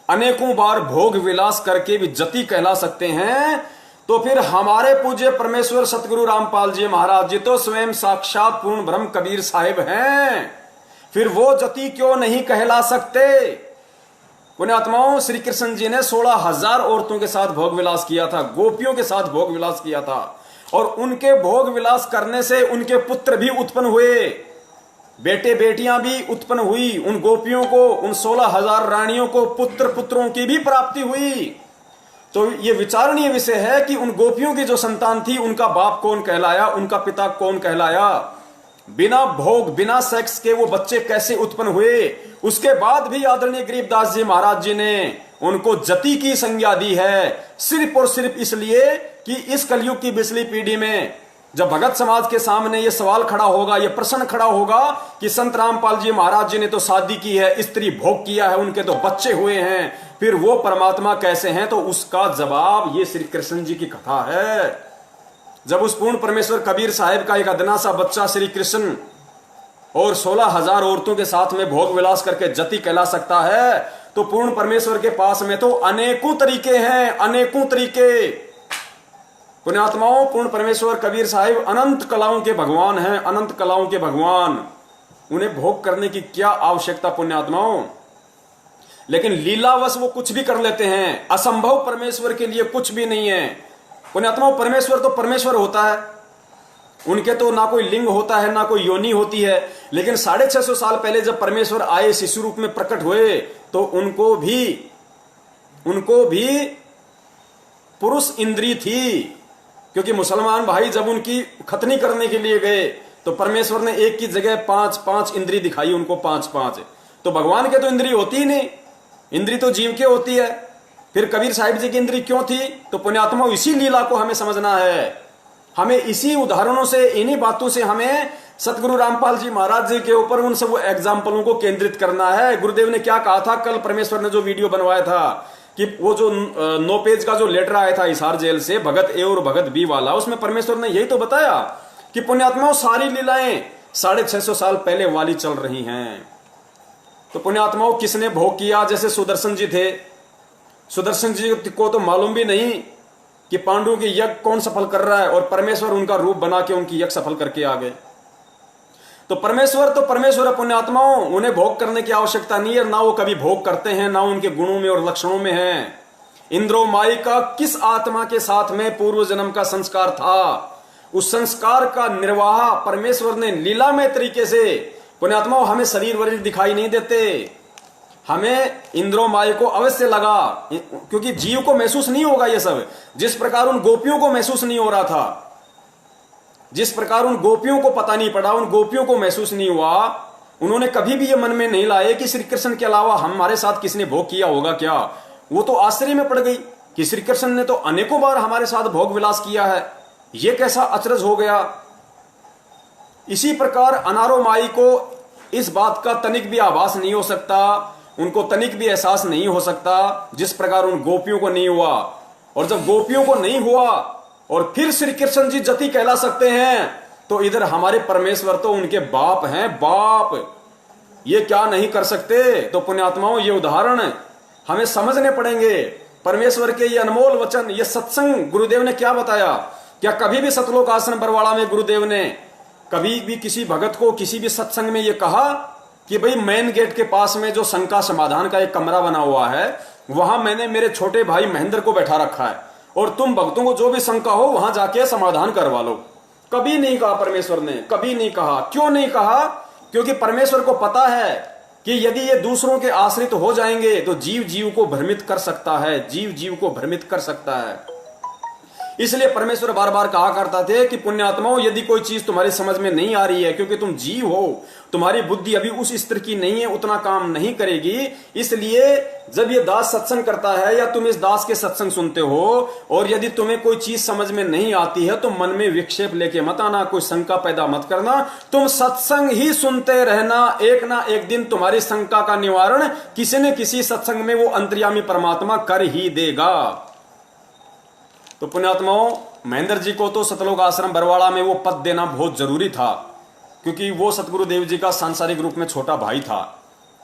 अनेकों बार भोग विलास करके भी जति कहला सकते हैं, तो फिर हमारे पूज्य परमेश्वर सतगुरु रामपाल जी महाराज जी तो स्वयं साक्षात पूर्ण ब्रह्म कबीर साहिब हैं, फिर वो जति क्यों नहीं कहला सकते? पुण्यात्माओं, श्री कृष्ण जी ने 16,000 औरतों के साथ भोग विलास किया था, गोपियों के साथ भोग विलास किया था, और उनके भोग विलास करने से उनके पुत्र भी उत्पन्न हुए, बेटे बेटियां भी उत्पन्न हुई, उन गोपियों को, उन 16,000 रानियों को पुत्र पुत्रों की भी प्राप्ति हुई। तो ये विचारणीय विषय है कि उन गोपियों की जो संतान थी, उनका बाप कौन कहलाया, उनका पिता कौन कहलाया, बिना भोग बिना सेक्स के वो बच्चे कैसे उत्पन्न हुए। उसके बाद भी आदरणीय गरीबदास जी महाराज जी ने उनको जति की संज्ञा दी है, सिर्फ और सिर्फ इसलिए कि इस कलयुग की बिचली पीढ़ी में जब भगत समाज के सामने ये सवाल खड़ा होगा, ये प्रश्न खड़ा होगा कि संत रामपाल जी महाराज जी ने तो शादी की है, स्त्री भोग किया है, उनके तो बच्चे हुए हैं, फिर वो परमात्मा कैसे हैं? तो उसका जवाब ये श्री कृष्ण जी की कथा है। जब उस पूर्ण परमेश्वर कबीर साहिब का एक अदना सा बच्चा श्री कृष्ण और 16,000 औरतों के साथ में भोग विलास करके जति कहला सकता है, तो पूर्ण परमेश्वर के पास में तो अनेकों तरीके हैं, अनेकों तरीके। पुण्यात्माओं, पूर्ण परमेश्वर कबीर साहिब अनंत कलाओं के भगवान हैं, अनंत कलाओं के भगवान। उन्हें भोग करने की क्या आवश्यकता पुण्यात्माओं? लेकिन लीलावश वो कुछ भी कर लेते हैं। असंभव परमेश्वर के लिए कुछ भी नहीं है पुण्यात्माओं। परमेश्वर तो परमेश्वर होता है, उनके तो ना कोई लिंग होता है, ना कोई योनि होती है। लेकिन 650 साल पहले जब परमेश्वर आए, शिशु रूप में प्रकट हुए, तो उनको भी पुरुष इंद्री थी। क्योंकि मुसलमान भाई जब उनकी खतनी करने के लिए गए, तो परमेश्वर ने एक की जगह 5-5 इंद्री दिखाई उनको, 5-5। तो भगवान के तो इंद्री होती ही नहीं, इंद्री तो जीव के होती है। फिर कबीर साहिब जी की इंद्री क्यों थी? तो पुण्यात्मा इसी लीला को हमें समझना है। हमें इसी उदाहरणों से, इन्हीं बातों से हमें सतगुरु रामपाल जी महाराज जी के ऊपर उन सब एग्जाम्पलों को केंद्रित करना है। गुरुदेव ने क्या कहा था? कल परमेश्वर ने जो वीडियो बनवाया था कि वो जो 9 पेज का जो लेटर आया था हिसार जेल से, भगत ए और भगत बी वाला, उसमें परमेश्वर ने यही तो बताया कि पुण्यात्माओं सारी लीलाएं 650 साल पहले वाली चल रही हैं। तो पुण्यात्माओं किसने भोग किया? जैसे सुदर्शन जी थे, सुदर्शन जी को तो मालूम भी नहीं कि पांडवों की यज्ञ कौन सफल कर रहा है, और परमेश्वर उनका रूप बना के उनकी यज्ञ सफल करके आ गए। तो परमेश्वर है पुण्यात्माओं, उन्हें भोग करने की आवश्यकता नहीं है, ना वो कभी भोग करते हैं, ना उनके गुणों में और लक्षणों में है। इंद्रो माई का किस आत्मा के साथ में पूर्व जन्म का संस्कार था, उस संस्कार का निर्वाह परमेश्वर ने लीलामय तरीके से, पुण्यात्माओं हमें शरीर वरीर दिखाई नहीं देते, हमें इंद्रो माई को अवश्य लगा, क्योंकि जीव को महसूस नहीं होगा ये सब। जिस प्रकार उन गोपियों को महसूस नहीं हो रहा था, जिस प्रकार उन गोपियों को पता नहीं पड़ा, उन गोपियों को महसूस नहीं हुआ, उन्होंने कभी भी ये मन में नहीं लाए कि श्री कृष्ण के अलावा हमारे साथ किसने भोग किया होगा क्या। वो तो आश्चर्य में पड़ गई कि श्री कृष्ण ने तो अनेकों बार हमारे साथ भोग विलास किया है, ये कैसा अचरज हो गया। इसी प्रकार अनारो माई को इस बात का तनिक भी आभास नहीं हो सकता, उनको तनिक भी एहसास नहीं हो सकता, जिस प्रकार उन गोपियों को नहीं हुआ। और जब गोपियों को नहीं हुआ और फिर श्री कृष्ण जी जति कहला सकते हैं, तो इधर हमारे परमेश्वर तो उनके बाप हैं, बाप, ये क्या नहीं कर सकते। तो पुण्यात्माओं ये उदाहरण हमें समझने पड़ेंगे। परमेश्वर के ये अनमोल वचन, ये सत्संग गुरुदेव ने क्या बताया? क्या कभी भी सतलोक आश्रम बरवाड़ा में गुरुदेव ने कभी भी किसी भगत को किसी भी सत्संग में ये कहा कि भाई मेन गेट के पास में जो शंका समाधान का एक कमरा बना हुआ है, वहां मैंने मेरे छोटे भाई महेंद्र को बैठा रखा है, और तुम भक्तों को जो भी शंका हो वहां जाके समाधान करवा लो? कभी नहीं कहा परमेश्वर ने, कभी नहीं कहा। क्यों नहीं कहा? क्योंकि परमेश्वर को पता है कि यदि ये दूसरों के आश्रित हो जाएंगे तो जीव जीव को भ्रमित कर सकता है, जीव जीव को भ्रमित कर सकता है। इसलिए परमेश्वर बार बार कहा करता थे कि पुण्यात्माओं यदि कोई चीज तुम्हारी समझ में नहीं आ रही है, क्योंकि तुम जीव हो, तुम्हारी बुद्धि अभी उस स्तर की नहीं है, उतना काम नहीं करेगी। इसलिए जब ये दास सत्संग करता है या तुम इस दास के सत्संग सुनते हो, और यदि तुम्हें कोई चीज समझ में नहीं आती है, तो मन में विक्षेप लेके मत आना, कोई शंका पैदा मत करना, तुम सत्संग ही सुनते रहना। एक ना एक दिन तुम्हारी शंका का निवारण किसी न किसी सत्संग में वो अंतर्यामी परमात्मा कर ही देगा। तो पुण्यात्माओं महेंद्र जी को तो सतलोक आश्रम बरवाड़ा में वो पद देना बहुत जरूरी था, क्योंकि वो सतगुरु देव जी का सांसारिक रूप में छोटा भाई था,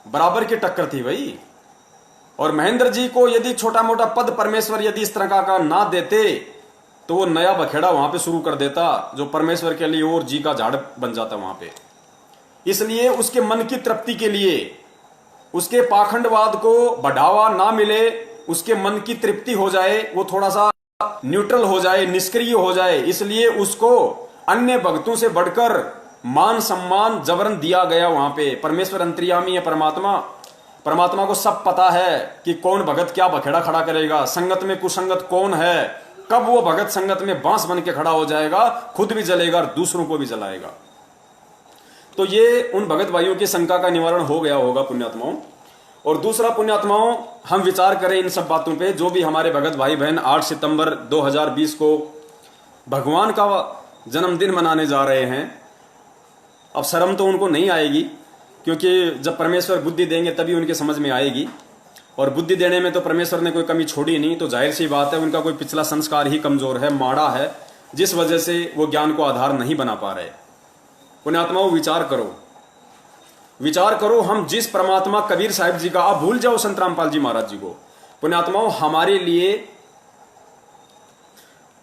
बराबर की टक्कर थी भाई। और महेंद्र जी को यदि छोटा मोटा पद परमेश्वर यदि इस तरह का ना देते, तो वो नया बखेड़ा वहां पे शुरू कर देता, जो परमेश्वर के लिए और जी का झाड़ बन जाता वहां पे। इसलिए उसके मन की तृप्ति के लिए, उसके पाखंडवाद को बढ़ावा ना मिले, उसके मन की तृप्ति हो जाए, वो थोड़ा सा न्यूट्रल हो जाए, निष्क्रिय हो जाए, इसलिए उसको अन्य भक्तों से बढ़कर मान सम्मान जबरन दिया गया वहां पे। परमेश्वर अंतर्यामी है, परमात्मा को सब पता है कि कौन भगत क्या बखेड़ा खड़ा करेगा, संगत में कुसंगत कौन है, कब वो भगत संगत में बांस बन के खड़ा हो जाएगा, खुद भी जलेगा और दूसरों को भी जलाएगा। तो ये उन भगत भाइयों की शंका का निवारण हो गया होगा पुण्यात्माओं। और दूसरा पुण्यात्माओं, हम विचार करें इन सब बातों पे, जो भी हमारे भगत भाई बहन 8 सितंबर 2020 को भगवान का जन्मदिन मनाने जा रहे हैं। अब शर्म तो उनको नहीं आएगी, क्योंकि जब परमेश्वर बुद्धि देंगे तभी उनके समझ में आएगी, और बुद्धि देने में तो परमेश्वर ने कोई कमी छोड़ी नहीं। तो जाहिर सी बात है उनका कोई पिछला संस्कार ही कमजोर है, माड़ा है, जिस वजह से वो ज्ञान को आधार नहीं बना पा रहे। पुण्यात्माओं, विचार करो, विचार करो। हम जिस परमात्मा कबीर साहिब जी का, आप भूल जाओ संत रामपाल जी महाराज जी को। पुण्यात्माओं, हमारे लिए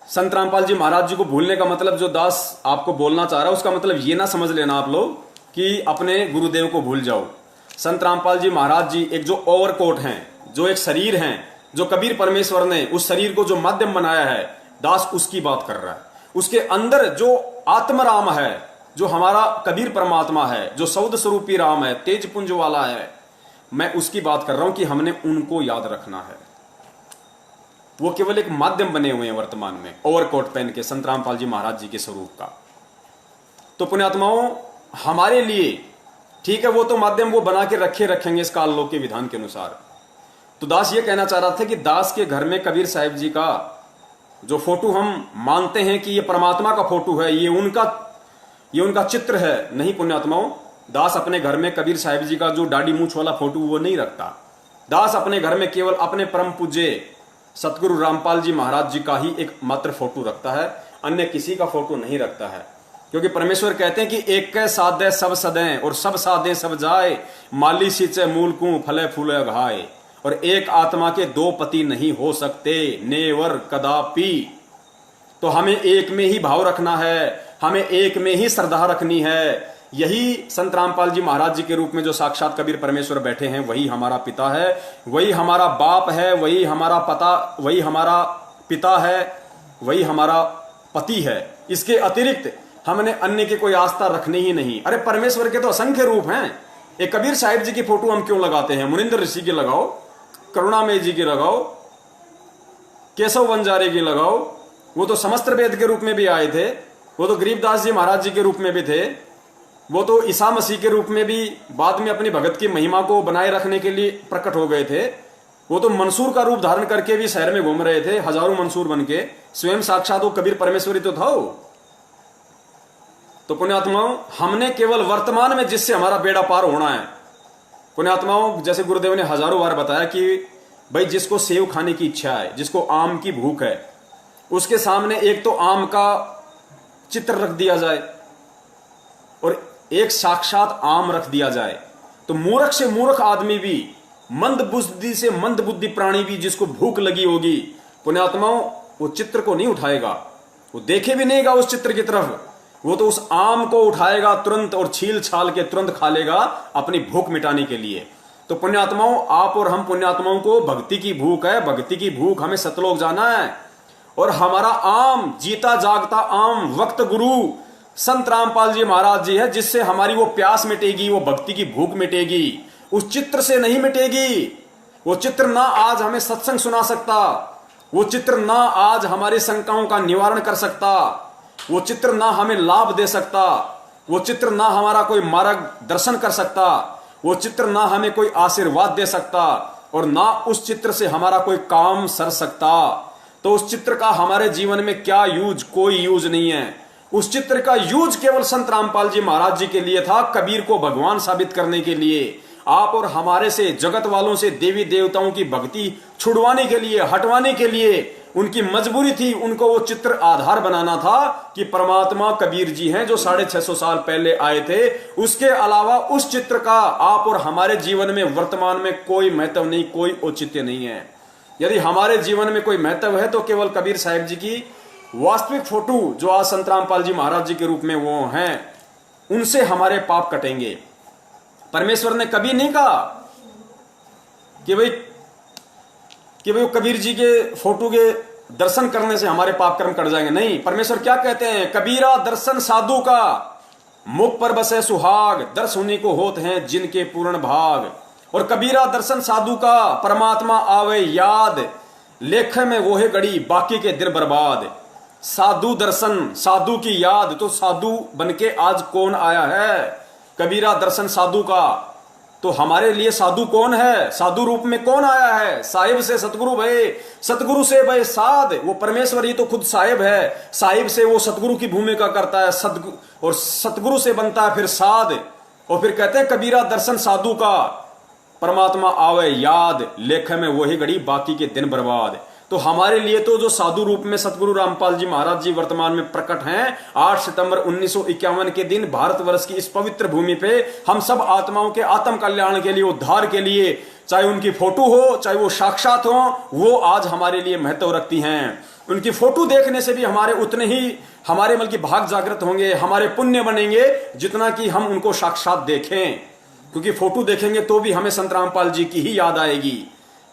संत रामपाल जी महाराज जी को भूलने का मतलब, जो दास आपको बोलना चाह रहा है उसका मतलब ये ना समझ लेना आप लोग कि अपने गुरुदेव को भूल जाओ। संत रामपाल जी महाराज जी एक जो ओवरकोट हैं, जो एक शरीर हैं, जो कबीर परमेश्वर ने उस शरीर को जो माध्यम बनाया है, दास उसकी बात कर रहा है। उसके अंदर जो आत्मराम है, जो हमारा कबीर परमात्मा है, जो सौद स्वरूपी राम है, तेज पुंज वाला है, मैं उसकी बात कर रहा हूं कि हमने उनको याद रखना है। वो केवल एक माध्यम बने हुए हैं वर्तमान में, ओवरकोट पहन के संत रामपाल जी महाराज जी के स्वरूप का। तो पुण्यात्माओं, हमारे लिए ठीक है, वो तो माध्यम वो बना के रखेंगे इस काल लोक के विधान के अनुसार। तो दास ये कहना चाह रहा था कि दास के घर में कबीर साहिब जी का जो फोटो हम मानते हैं कि ये परमात्मा का फोटो है, ये उनका चित्र है, नहीं पुण्यात्माओं। दास अपने घर में कबीर साहिब जी का जो दाढ़ी मूछ वाला फोटो वो नहीं रखता। दास अपने घर में केवल अपने परम पूज्य सतगुरु रामपाल जी महाराज जी का ही एक मात्र फोटो रखता है, अन्य किसी का फोटो नहीं रखता है। क्योंकि परमेश्वर कहते हैं कि एक कै साधे सब सदें और सब साधे सब जाए, माली सींचे मूल को फले फूले घाए। और एक आत्मा के दो पति नहीं हो सकते, नेवर कदापि। तो हमें एक में ही भाव रखना है, हमें एक में ही श्रद्धा रखनी है। यही संत रामपाल जी महाराज जी के रूप में जो साक्षात कबीर परमेश्वर बैठे हैं, वही हमारा पिता है, वही हमारा बाप है, वही हमारा पिता है, वही हमारा पति है। इसके अतिरिक्त हमने अन्य की कोई आस्था रखनी ही नहीं। अरे परमेश्वर के तो असंख्य रूप हैं। एक कबीर साहिब जी की फोटो हम क्यों लगाते हैं? मुनिंद्र ऋषि की लगाओ, करुणामय जी की लगाओ, केशव बंजारे की लगाओ, वो तो समस्त वेद के रूप में भी आए थे, वो तो गरीबदास जी महाराज जी के रूप में भी थे, वो तो ईसा मसीह के रूप में भी बाद में अपनी भगत की महिमा को बनाए रखने के लिए प्रकट हो गए थे। वो तो मंसूर का रूप धारण करके भी शहर में घूम रहे थे, हजारों मंसूर बन के। स्वयं साक्षात वो कबीर परमेश्वरी तो था। तो पुण्यात्माओं, हमने केवल वर्तमान में जिससे हमारा बेड़ा पार होना है। पुण्यात्माओं, जैसे गुरुदेव ने हजारों बार बताया कि भाई जिसको सेव खाने की इच्छा है, जिसको आम की भूख है, उसके सामने एक तो आम का चित्र रख दिया जाए और एक साक्षात आम रख दिया जाए, तो मूर्ख से मूर्ख आदमी भी, मंद बुद्धि से मंद बुद्धि प्राणी भी, जिसको भूख लगी होगी, पुण्यात्माओं, वो चित्र को नहीं उठाएगा, वो देखे भी नहींगा उस चित्र की तरफ। वो तो उस आम को उठाएगा तुरंत और छील छाल के तुरंत खा लेगा अपनी भूख मिटाने के लिए। तो पुण्यात्माओं, आप और हम पुण्यात्माओं को भक्ति की भूख है, भक्ति की भूख, हमें सतलोक जाना है। और हमारा आम, जीता जागता आम वक्त गुरु संत रामपाल जी महाराज जी है, जिससे हमारी वो प्यास मिटेगी, वो भक्ति की भूख मिटेगी। उस चित्र से नहीं मिटेगी। वो चित्र ना आज हमें सत्संग सुना सकता, वो चित्र ना आज हमारी शंकाओं का निवारण कर सकता, वो चित्र ना हमें लाभ दे सकता, वो चित्र ना हमारा कोई मार्ग दर्शन कर सकता, वो चित्र ना हमें कोई आशीर्वाद दे सकता, और ना उस चित्र से हमारा कोई काम सर सकता। तो उस चित्र का हमारे जीवन में क्या यूज? कोई यूज नहीं है। उस चित्र का यूज केवल संत रामपाल जी महाराज जी के लिए था, कबीर को भगवान साबित करने के लिए, आप और हमारे से, जगत वालों से देवी देवताओं की भक्ति छुड़वाने के लिए, हटवाने के लिए। उनकी मजबूरी थी, उनको वो चित्र आधार बनाना था कि परमात्मा कबीर जी हैं जो 650 साल पहले आए थे। उसके अलावा उस चित्र का आप और हमारे जीवन में वर्तमान में कोई महत्व नहीं, कोई औचित्य नहीं है। यदि हमारे जीवन में कोई महत्व है तो केवल कबीर साहिब जी की वास्तविक फोटो जो आज संत रामपाल जी महाराज जी के रूप में वो हैं, उनसे हमारे पाप कटेंगे। परमेश्वर ने कभी नहीं कहा कि भाई वो कबीर जी के फोटो के दर्शन करने से हमारे पाप कर्म कट जाएंगे। नहीं, परमेश्वर क्या कहते हैं? कबीरा दर्शन साधु का, मुख पर बसे सुहाग, दर्श उन्हीं को होते हैं जिनके पूर्ण भाग। और कबीरा दर्शन साधु का, परमात्मा आवे याद, लेखे में वो है गड़ी, बाकी के दिन बर्बाद। साधु दर्शन, साधु की याद, तो साधु बनके आज कौन आया है? कबीरा दर्शन साधु का। तो हमारे लिए साधु कौन है? साधु रूप में कौन आया है? साहिब से सतगुरु भय, सतगुरु से भय साध। वो परमेश्वर ही तो खुद साहिब है। साहिब से वो सतगुरु की भूमिका करता है, और सतगुरु से बनता है फिर साध। और फिर कहते हैं कबीरा दर्शन साधु का, परमात्मा आवे याद, लेखे में वही घड़ी बाकी के दिन बर्बाद। तो हमारे लिए तो जो साधु रूप में सतगुरु रामपाल जी महाराज जी वर्तमान में प्रकट हैं, 8 सितंबर 1951 के दिन भारतवर्ष की इस पवित्र भूमि पे हम सब आत्माओं के आत्म कल्याण के लिए, उद्धार के लिए, चाहे उनकी फोटो हो चाहे वो साक्षात हो, वो आज हमारे लिए महत्व रखती हैं। उनकी फोटो देखने से भी हमारे उतने ही हमारे बल्कि भाग जागृत होंगे, हमारे पुण्य बनेंगे, जितना कि हम उनको साक्षात देखें। क्योंकि फोटो देखेंगे तो भी हमें संत रामपाल जी की ही याद आएगी,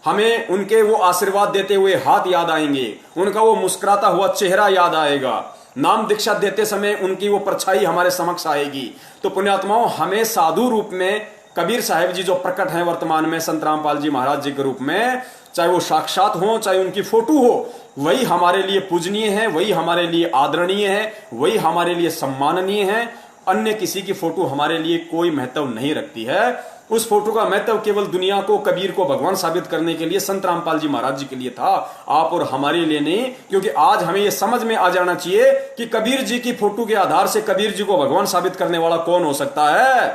हमें उनके वो आशीर्वाद देते हुए हाथ याद आएंगे, उनका वो मुस्कुराता हुआ चेहरा याद आएगा, नाम दीक्षा देते समय उनकी वो परछाई हमारे समक्ष आएगी। तो पुण्यात्माओं, हमें साधु रूप में कबीर साहिब जी जो प्रकट हैं वर्तमान में संत रामपाल जी महाराज जी के रूप में, चाहे वो साक्षात हो चाहे उनकी फोटो हो, वही हमारे लिए पूजनीय है, वही हमारे लिए आदरणीय है, वही हमारे लिए सम्माननीय है। अन्य किसी की फोटो हमारे लिए कोई महत्व नहीं रखती है। उस फोटो का महत्व केवल दुनिया को, कबीर को भगवान साबित करने के लिए संत रामपाल जी महाराज जी के लिए था, आप और हमारे लिए नहीं। क्योंकि आज हमें यह समझ में आ जाना चाहिए कि कबीर जी की फोटो के आधार से कबीर जी को भगवान साबित करने वाला कौन हो सकता है?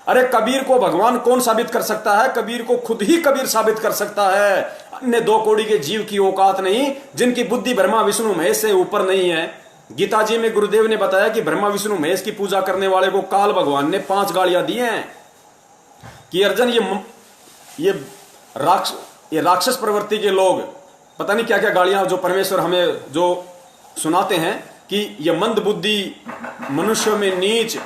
अरे कबीर को भगवान कौन साबित कर सकता है? कबीर को खुद ही कबीर साबित कर सकता है। अन्य 2 कौड़ी के जीव की औकात नहीं, जिनकी बुद्धि ब्रह्मा विष्णु महेश से ऊपर नहीं है। गीता जी में गुरुदेव ने बताया कि ब्रह्मा विष्णु महेश की पूजा करने वाले को काल भगवान ने 5 गालियां दी हैं कि अर्जुन ये राक्षस प्रवृत्ति के लोग पता नहीं क्या क्या गालियां जो परमेश्वर हमें जो सुनाते हैं कि ये मंद बुद्धि, मनुष्य में नीच,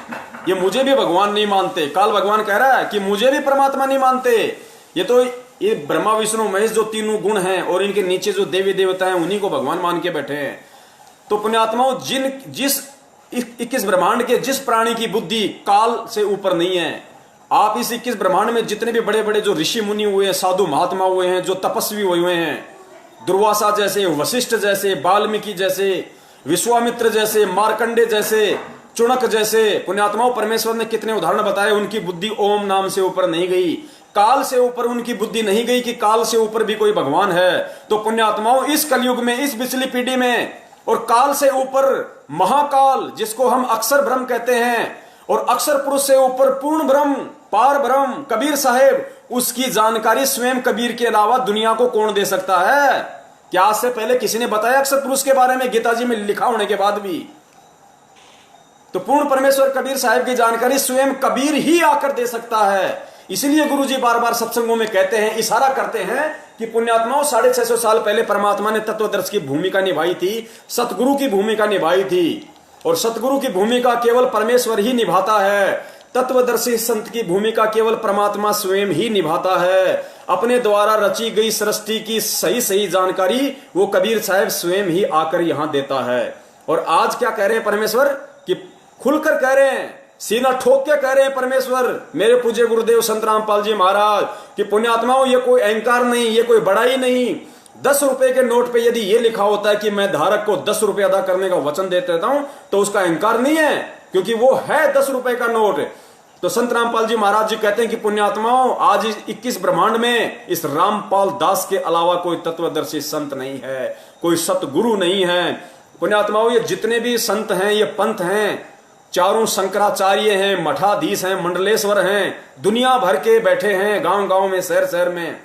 ये मुझे भी भगवान नहीं मानते। काल भगवान कह रहा है कि मुझे भी परमात्मा नहीं मानते। ये ब्रह्मा विष्णु महेश जो तीनों गुण हैं और इनके नीचे जो देवी देवता हैं, उन्हीं को भगवान मान के बैठे हैं। तो पुण्यात्माओं, जिस 21 ब्रह्मांड के जिस प्राणी की बुद्धि काल से ऊपर नहीं है, आप इस 21 ब्रह्मांड में जितने भी बड़े बड़े जो ऋषि मुनि हुए हैं, साधु महात्मा हुए हैं, जो तपस्वी हुए हैं, दुर्वासा जैसे, वशिष्ठ जैसे, वाल्मीकि जैसे, विश्वामित्र जैसे, मार्कंडे जैसे, चुणक जैसे पुण्यात्माओं, परमेश्वर ने कितने उदाहरण बताए। उनकी बुद्धि ओम नाम से ऊपर नहीं गई, काल से ऊपर उनकी बुद्धि नहीं गई कि काल से ऊपर भी कोई भगवान है। तो पुण्यात्माओं, इस कलयुग में, इस पिछली पीढ़ी में, और काल से ऊपर महाकाल जिसको हम अक्षर ब्रह्म कहते हैं, और अक्षर पुरुष से ऊपर पूर्ण ब्रह्म, पार ब्रह्म कबीर साहेब, उसकी जानकारी स्वयं कबीर के अलावा दुनिया को कौन दे सकता है? क्या आज से पहले किसी ने बताया अक्षर पुरुष के बारे में गीता जी में लिखा होने के बाद भी? तो पूर्ण परमेश्वर कबीर साहेब की जानकारी स्वयं कबीर ही आकर दे सकता है। इसलिए गुरुजी बार बार सत्संगों में कहते हैं, इशारा करते हैं कि पुण्यात्माओं, 650 साल पहले परमात्मा ने तत्वदर्शी की भूमिका निभाई थी, सतगुरु की भूमिका निभाई थी। और सतगुरु की भूमिका केवल परमेश्वर ही निभाता है। तत्वदर्शी संत की भूमिका केवल परमात्मा स्वयं ही निभाता है। अपने द्वारा रची गई सृष्टि की सही सही जानकारी वो कबीर साहब स्वयं ही आकर यहां देता है। और आज क्या कह रहे हैं परमेश्वर कि खुलकर कह रहे हैं, सीना ठोक के कह रहे हैं परमेश्वर, मेरे पूज्य गुरुदेव संत रामपाल जी महाराज, कि पुण्यात्माओं, ये कोई अहंकार नहीं, ये कोई बड़ाई नहीं। 10 रुपए के नोट पे यदि ये लिखा होता है कि मैं धारक को 10 रुपए अदा करने का वचन देता हूं, तो उसका अहंकार नहीं है, क्योंकि वो है 10 रुपए का नोट। तो संत रामपाल जी महाराज जी कहते हैं कि पुण्यात्माओं, आज इस 21 ब्रह्मांड में इस रामपाल दास के अलावा कोई तत्वदर्शी संत नहीं है, कोई सतगुरु नहीं है। पुण्यात्माओं, ये जितने भी संत हैं, ये पंथ हैं, चारों शंकराचार्य हैं, मठाधीश हैं, मंडलेश्वर हैं, दुनिया भर के बैठे हैं, गांव गांव में, शहर शहर में,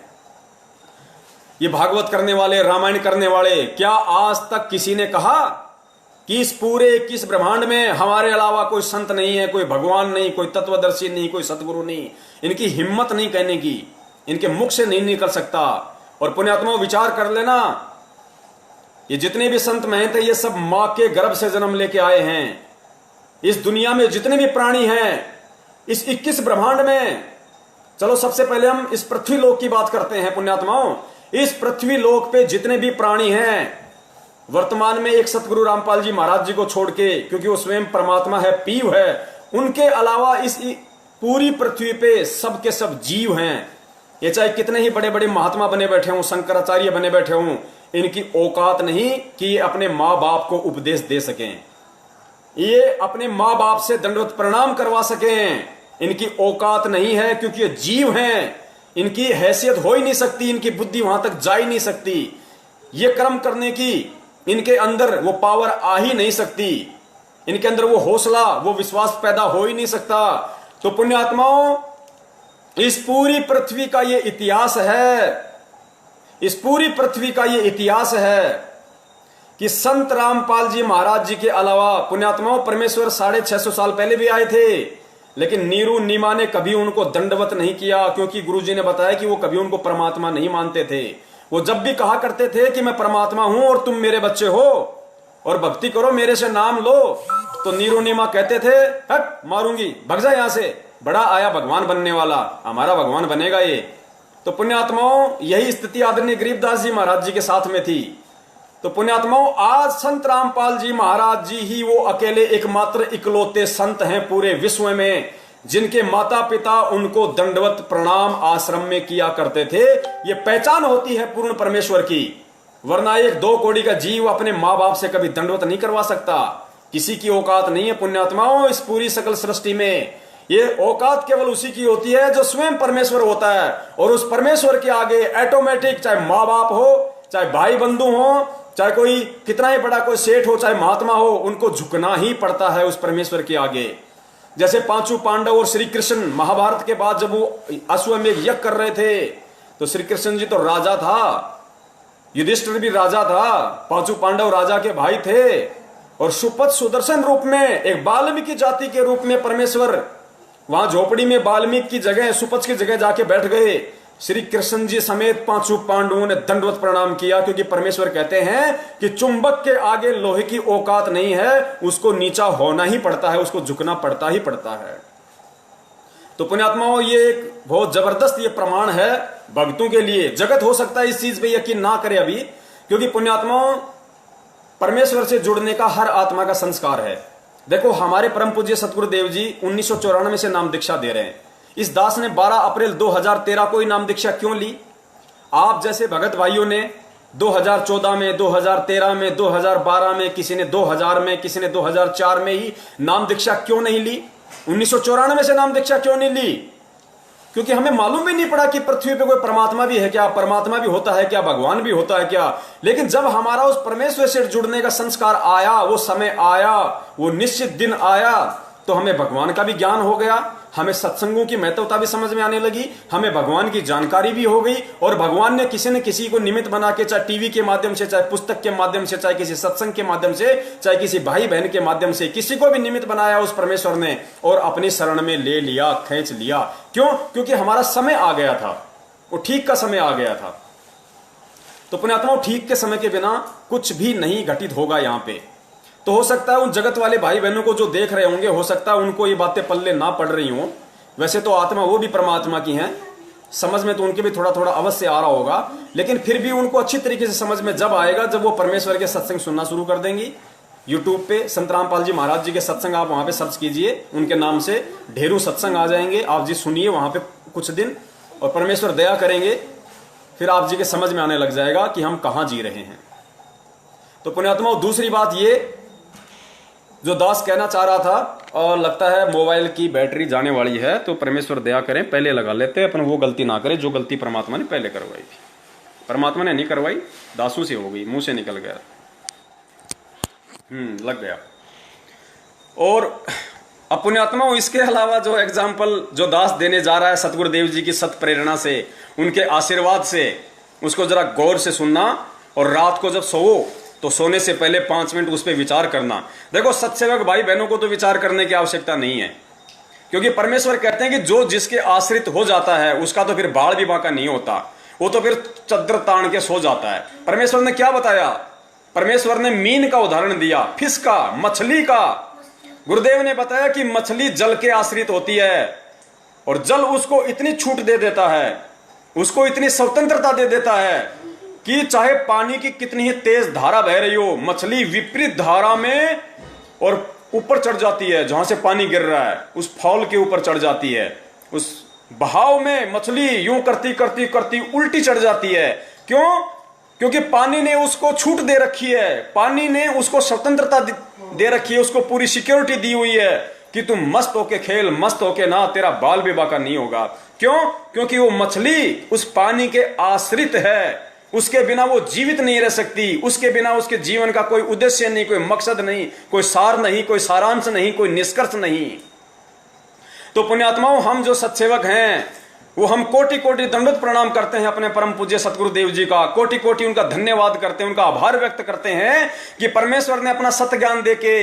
ये भागवत करने वाले, रामायण करने वाले। क्या आज तक किसी ने कहा कि इस पूरे 21 ब्रह्मांड में हमारे अलावा कोई संत नहीं है, कोई भगवान नहीं, कोई तत्वदर्शी नहीं, कोई सतगुरु नहीं? इनकी हिम्मत नहीं कहने की, इनके मुख से नहीं निकल सकता। और पुण्यात्मा विचार कर लेना, ये जितने भी संत महंत हैं, ये सब मां के गर्भ से जन्म लेके आए हैं। इस दुनिया में जितने भी प्राणी हैं, इस 21 ब्रह्मांड में, चलो सबसे पहले हम इस पृथ्वी लोक की बात करते हैं पुण्यात्माओं। इस पृथ्वी लोक पे जितने भी प्राणी हैं, वर्तमान में एक सतगुरु रामपाल जी महाराज जी को छोड़ के, क्योंकि वो स्वयं परमात्मा है, पीव है, उनके अलावा इस पूरी पृथ्वी पे सब के सब जीव हैं। ये चाहे कितने ही बड़े बड़े महात्मा बने बैठे हों, शंकराचार्य बने बैठे हों, इनकी औकात नहीं कि अपने माँ बाप को उपदेश दे सकें, ये अपने माँ बाप से दंडवत प्रणाम करवा सकें, इनकी औकात नहीं है, क्योंकि ये जीव हैं, इनकी हैसियत हो ही नहीं सकती, इनकी बुद्धि वहां तक जा ही नहीं सकती, ये कर्म करने की इनके अंदर वो पावर आ ही नहीं सकती, इनके अंदर वो हौसला, वो विश्वास पैदा हो ही नहीं सकता। तो पुण्यात्माओं, इस पूरी पृथ्वी का ये इतिहास है, इस पूरी पृथ्वी का ये इतिहास है कि संत रामपाल जी महाराज जी के अलावा पुण्यात्माओं परमेश्वर 650 साल पहले भी आए थे, लेकिन नीरू नीमा ने कभी उनको दंडवत नहीं किया, क्योंकि गुरुजी ने बताया कि वो कभी उनको परमात्मा नहीं मानते थे। वो जब भी कहा करते थे कि मैं परमात्मा हूं और तुम मेरे बच्चे हो और भक्ति करो, मेरे से नाम लो, तो नीरू नीमा कहते थे हट मारूंगी, भग जा यहां से, बड़ा आया भगवान बनने वाला, हमारा भगवान बनेगा ये। तो पुण्यात्माओं, यही स्थिति आदरणीय गरीबदास जी महाराज जी के साथ में थी। तो पुण्यात्माओं, आज संत रामपाल जी महाराज जी ही वो अकेले एकमात्र इकलौते संत हैं पूरे विश्व में जिनके माता पिता उनको दंडवत प्रणाम आश्रम में किया करते थे। ये पहचान होती है पूर्ण परमेश्वर की, वरना एक 2 कौड़ी का जीव अपने माँ बाप से कभी दंडवत नहीं करवा सकता। किसी की औकात नहीं है पुण्यात्माओं इस पूरी सकल सृष्टि में। ये औकात केवल उसी की होती है जो स्वयं परमेश्वर होता है, और उस परमेश्वर के आगे ऑटोमेटिक, चाहे माँ बाप हो, चाहे भाई बंधु हो, चाहे कोई कितना ही बड़ा कोई सेठ हो, चाहे महात्मा हो, उनको झुकना ही पड़ता है उस परमेश्वर के आगे। जैसे 5 पांडव और श्री कृष्ण महाभारत के बाद जब वो अश्वमेध यज्ञ कर रहे थे, तो श्री कृष्ण जी तो राजा था, युधिष्ठिर भी राजा था, 5 पांडव राजा के भाई थे, और सुपथ सुदर्शन रूप में एक वाल्मीकि जाति के रूप में परमेश्वर वहां झोपड़ी में वाल्मीकि की जगह, सुपथ की जगह जाके बैठ गए। श्री कृष्ण जी समेत 5 पांडवों ने दंडवत प्रणाम किया, क्योंकि परमेश्वर कहते हैं कि चुंबक के आगे लोहे की औकात नहीं है, उसको नीचा होना ही पड़ता है, उसको झुकना पड़ता ही पड़ता है। तो पुण्यात्माओं, ये एक बहुत जबरदस्त ये प्रमाण है भक्तों के लिए। जगत हो सकता है इस चीज पे यकीन ना करे अभी, क्योंकि पुण्यात्माओं परमेश्वर से जुड़ने का हर आत्मा का संस्कार है। देखो, हमारे परम पूज्य सतगुरुदेव जी 1994 से नाम दीक्षा दे रहे हैं। इस दास ने 12 अप्रैल 2013 को ही नाम दीक्षा क्यों ली? आप जैसे भगत भाइयों ने 2014 में, 2013 में, 2012 में, किसी ने 2000 में, किसी ने 2004 में ही नाम दीक्षा क्यों नहीं ली? 1994 से नाम दीक्षा क्यों नहीं ली? क्योंकि हमें मालूम भी नहीं पड़ा कि पृथ्वी पे कोई परमात्मा भी है क्या, परमात्मा भी होता है क्या, भगवान भी होता है क्या। लेकिन जब हमारा उस परमेश्वर से जुड़ने का संस्कार आया, वो समय आया, वो निश्चित दिन आया, तो हमें भगवान का भी ज्ञान हो गया, हमें सत्संगों की महत्वता भी समझ में आने लगी, हमें भगवान की जानकारी भी हो गई, और भगवान ने किसी न किसी को निमित्त बना के, चाहे टीवी के माध्यम से, चाहे पुस्तक के माध्यम से, चाहे किसी सत्संग के माध्यम से, चाहे किसी भाई बहन के माध्यम से, किसी को भी निमित्त बनाया उस परमेश्वर ने, और अपनी शरण में ले लिया, खींच लिया। क्यों? क्योंकि हमारा समय आ गया था, वो ठीक का समय आ गया था। तो पुण्यात्माओं, ठीक के समय के बिना कुछ भी नहीं घटित होगा यहां पे। तो हो सकता है उन जगत वाले भाई बहनों को जो देख रहे होंगे, हो सकता है उनको ये बातें पल्ले ना पड़ रही हों। वैसे तो आत्मा वो भी परमात्मा की हैं, समझ में तो उनके भी थोड़ा थोड़ा अवश्य आ रहा होगा, लेकिन फिर भी उनको अच्छी तरीके से समझ में जब आएगा जब वो परमेश्वर के सत्संग सुनना शुरू कर देंगी। यूट्यूब पे संत रामपाल जी महाराज जी के सत्संग आप वहां पे सर्च कीजिए, उनके नाम से ढेरों सत्संग आ जाएंगे। आप जी सुनिए वहां पे कुछ दिन, और परमेश्वर दया करेंगे, फिर आप जी के समझ में आने लग जाएगा कि हम कहां जी रहे हैं। तो पुण्यात्माओं, दूसरी बात ये जो दास कहना चाह रहा था, और लगता है मोबाइल की बैटरी जाने वाली है, तो परमेश्वर दया करें, पहले लगा लेते हैं, अपन वो गलती ना करें जो गलती परमात्मा ने पहले करवाई थी। परमात्मा ने नहीं करवाई, दासों से हो गई, मुंह से निकल गया, लग गया। और पुण्यात्मा, इसके अलावा जो एग्जाम्पल जो दास देने जा रहा है सतगुरुदेव जी की सत प्रेरणा से, उनके आशीर्वाद से, उसको जरा गौर से सुनना, और रात को जब सोओ तो सोने से पहले 5 मिनट उस पर विचार करना। देखो, सत्सेवक भाई बहनों को तो विचार करने की आवश्यकता नहीं है, क्योंकि परमेश्वर कहते हैं कि जो जिसके आश्रित हो जाता है उसका तो फिर बाढ़ भी बांका नहीं होता, वो तो फिर चद्दर तान के सो जाता है। परमेश्वर ने क्या बताया? परमेश्वर ने मीन का उदाहरण दिया, फिश का, मछली का। गुरुदेव ने बताया कि मछली जल के आश्रित होती है, और जल उसको इतनी छूट दे देता है, उसको इतनी स्वतंत्रता दे देता है कि चाहे पानी की कितनी ही तेज धारा बह रही हो, मछली विपरीत धारा में और ऊपर चढ़ जाती है, जहां से पानी गिर रहा है उस फॉल के ऊपर चढ़ जाती है। उस बहाव में मछली यूं करती करती करती उल्टी चढ़ जाती है। क्यों? क्योंकि पानी ने उसको छूट दे रखी है, पानी ने उसको स्वतंत्रता दे रखी है, उसको पूरी सिक्योरिटी दी हुई है कि तुम मस्त होके खेल, मस्त होके ना, तेरा बाल भी बाका नहीं होगा। क्यों? क्योंकि वो मछली उस पानी के आश्रित है, उसके बिना वो जीवित नहीं रह सकती, उसके बिना उसके जीवन का कोई उद्देश्य नहीं, कोई मकसद नहीं, कोई सार नहीं, कोई सारांश नहीं, कोई निष्कर्ष नहीं। तो पुण्यात्माओं, हम जो सत्सेवक हैं वो हम कोटि कोटि दंडवत प्रणाम करते हैं अपने परम पूज्य सतगुरुदेव जी का, कोटि कोटि उनका धन्यवाद करते हैं, उनका आभार व्यक्त करते हैं कि परमेश्वर ने अपना सत्य ज्ञान देके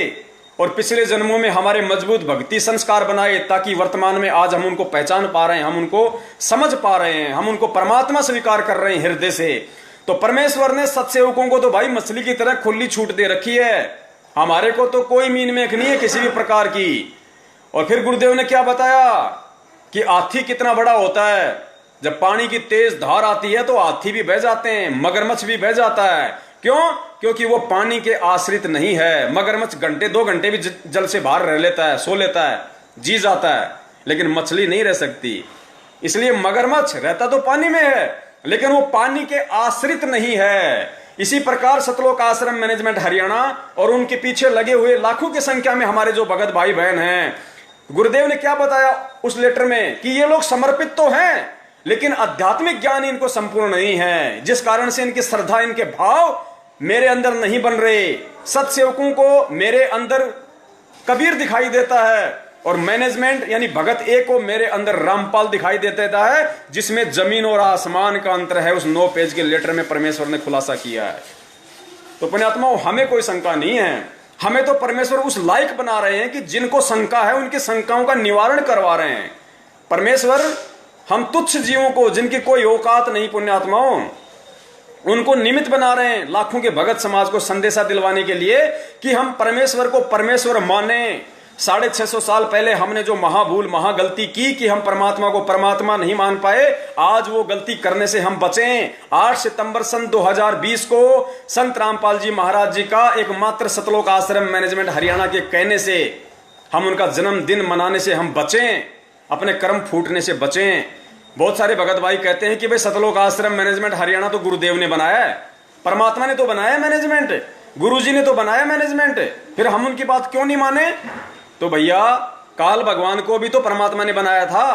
और पिछले जन्मों में हमारे मजबूत भक्ति संस्कार बनाए, ताकि वर्तमान में आज हम उनको पहचान पा रहे हैं, हम उनको समझ पा रहे हैं, हम उनको परमात्मा स्वीकार कर रहे हैं हृदय से। तो परमेश्वर ने सत्सेवकों को तो भाई मछली की तरह खुली छूट दे रखी है, हमारे को तो कोई मीन मेख नहीं है किसी भी प्रकार की। और फिर गुरुदेव ने क्या बताया कि हाथी कितना बड़ा होता है, जब पानी की तेज धार आती है तो हाथी भी बह जाते हैं, मगरमच्छ भी बह जाता है। क्यों? क्योंकि वो पानी के आश्रित नहीं है। मगरमच्छ घंटे 2 घंटे भी जल से बाहर रह लेता है, सो लेता है, जी जाता है, लेकिन मछली नहीं रह सकती। इसलिए मगरमच्छ रहता तो पानी में है, लेकिन वो पानी के आश्रित नहीं है। इसी प्रकार सतलोक आश्रम मैनेजमेंट हरियाणा और उनके पीछे लगे हुए लाखों की संख्या में हमारे जो भगत भाई बहन हैं, गुरुदेव ने क्या बताया उस लेटर में कि ये लोग समर्पित तो हैं, लेकिन आध्यात्मिक ज्ञान इनको संपूर्ण नहीं है, जिस कारण से इनकी श्रद्धा, इनके भाव मेरे अंदर नहीं बन रहे। सत्सेवकों को मेरे अंदर कबीर दिखाई देता है और मैनेजमेंट यानी भगत ए को मेरे अंदर रामपाल दिखाई देता है, जिसमें जमीन और आसमान का अंतर है। उस 9 पेज के लेटर में परमेश्वर ने खुलासा किया है। तो पुण्यात्माओं, हमें कोई शंका नहीं है, हमें तो परमेश्वर उस लायक बना रहे हैं कि जिनको शंका है उनकी शंकाओं का निवारण करवा रहे हैं। परमेश्वर हम तुच्छ जीवों को, जिनकी कोई औकात नहीं, पुण्यात्माओं, उनको निमित्त बना रहे हैं लाखों के भगत समाज को संदेशा दिलवाने के लिए कि हम परमेश्वर को परमेश्वर माने। 650 साल पहले हमने जो महाभूल, महागलती की कि हम परमात्मा को परमात्मा नहीं मान पाए, आज वो गलती करने से हम बचें। 8 सितंबर सन 2020 को संत रामपाल जी महाराज जी का एकमात्र सतलोक आश्रम मैनेजमेंट हरियाणा के कहने से, हम उनका जन्मदिन मनाने से हम बचें, अपने कर्म फूटने से बचें। बहुत सारे भगत भाई कहते हैं कि भाई सतलोक आश्रम मैनेजमेंट हरियाणा तो गुरुदेव ने बनाया है, परमात्मा ने तो बनाया मैनेजमेंट, गुरुजी ने तो बनाया मैनेजमेंट, फिर हम उनकी बात क्यों नहीं माने? तो भैया, काल भगवान को भी तो परमात्मा ने बनाया था,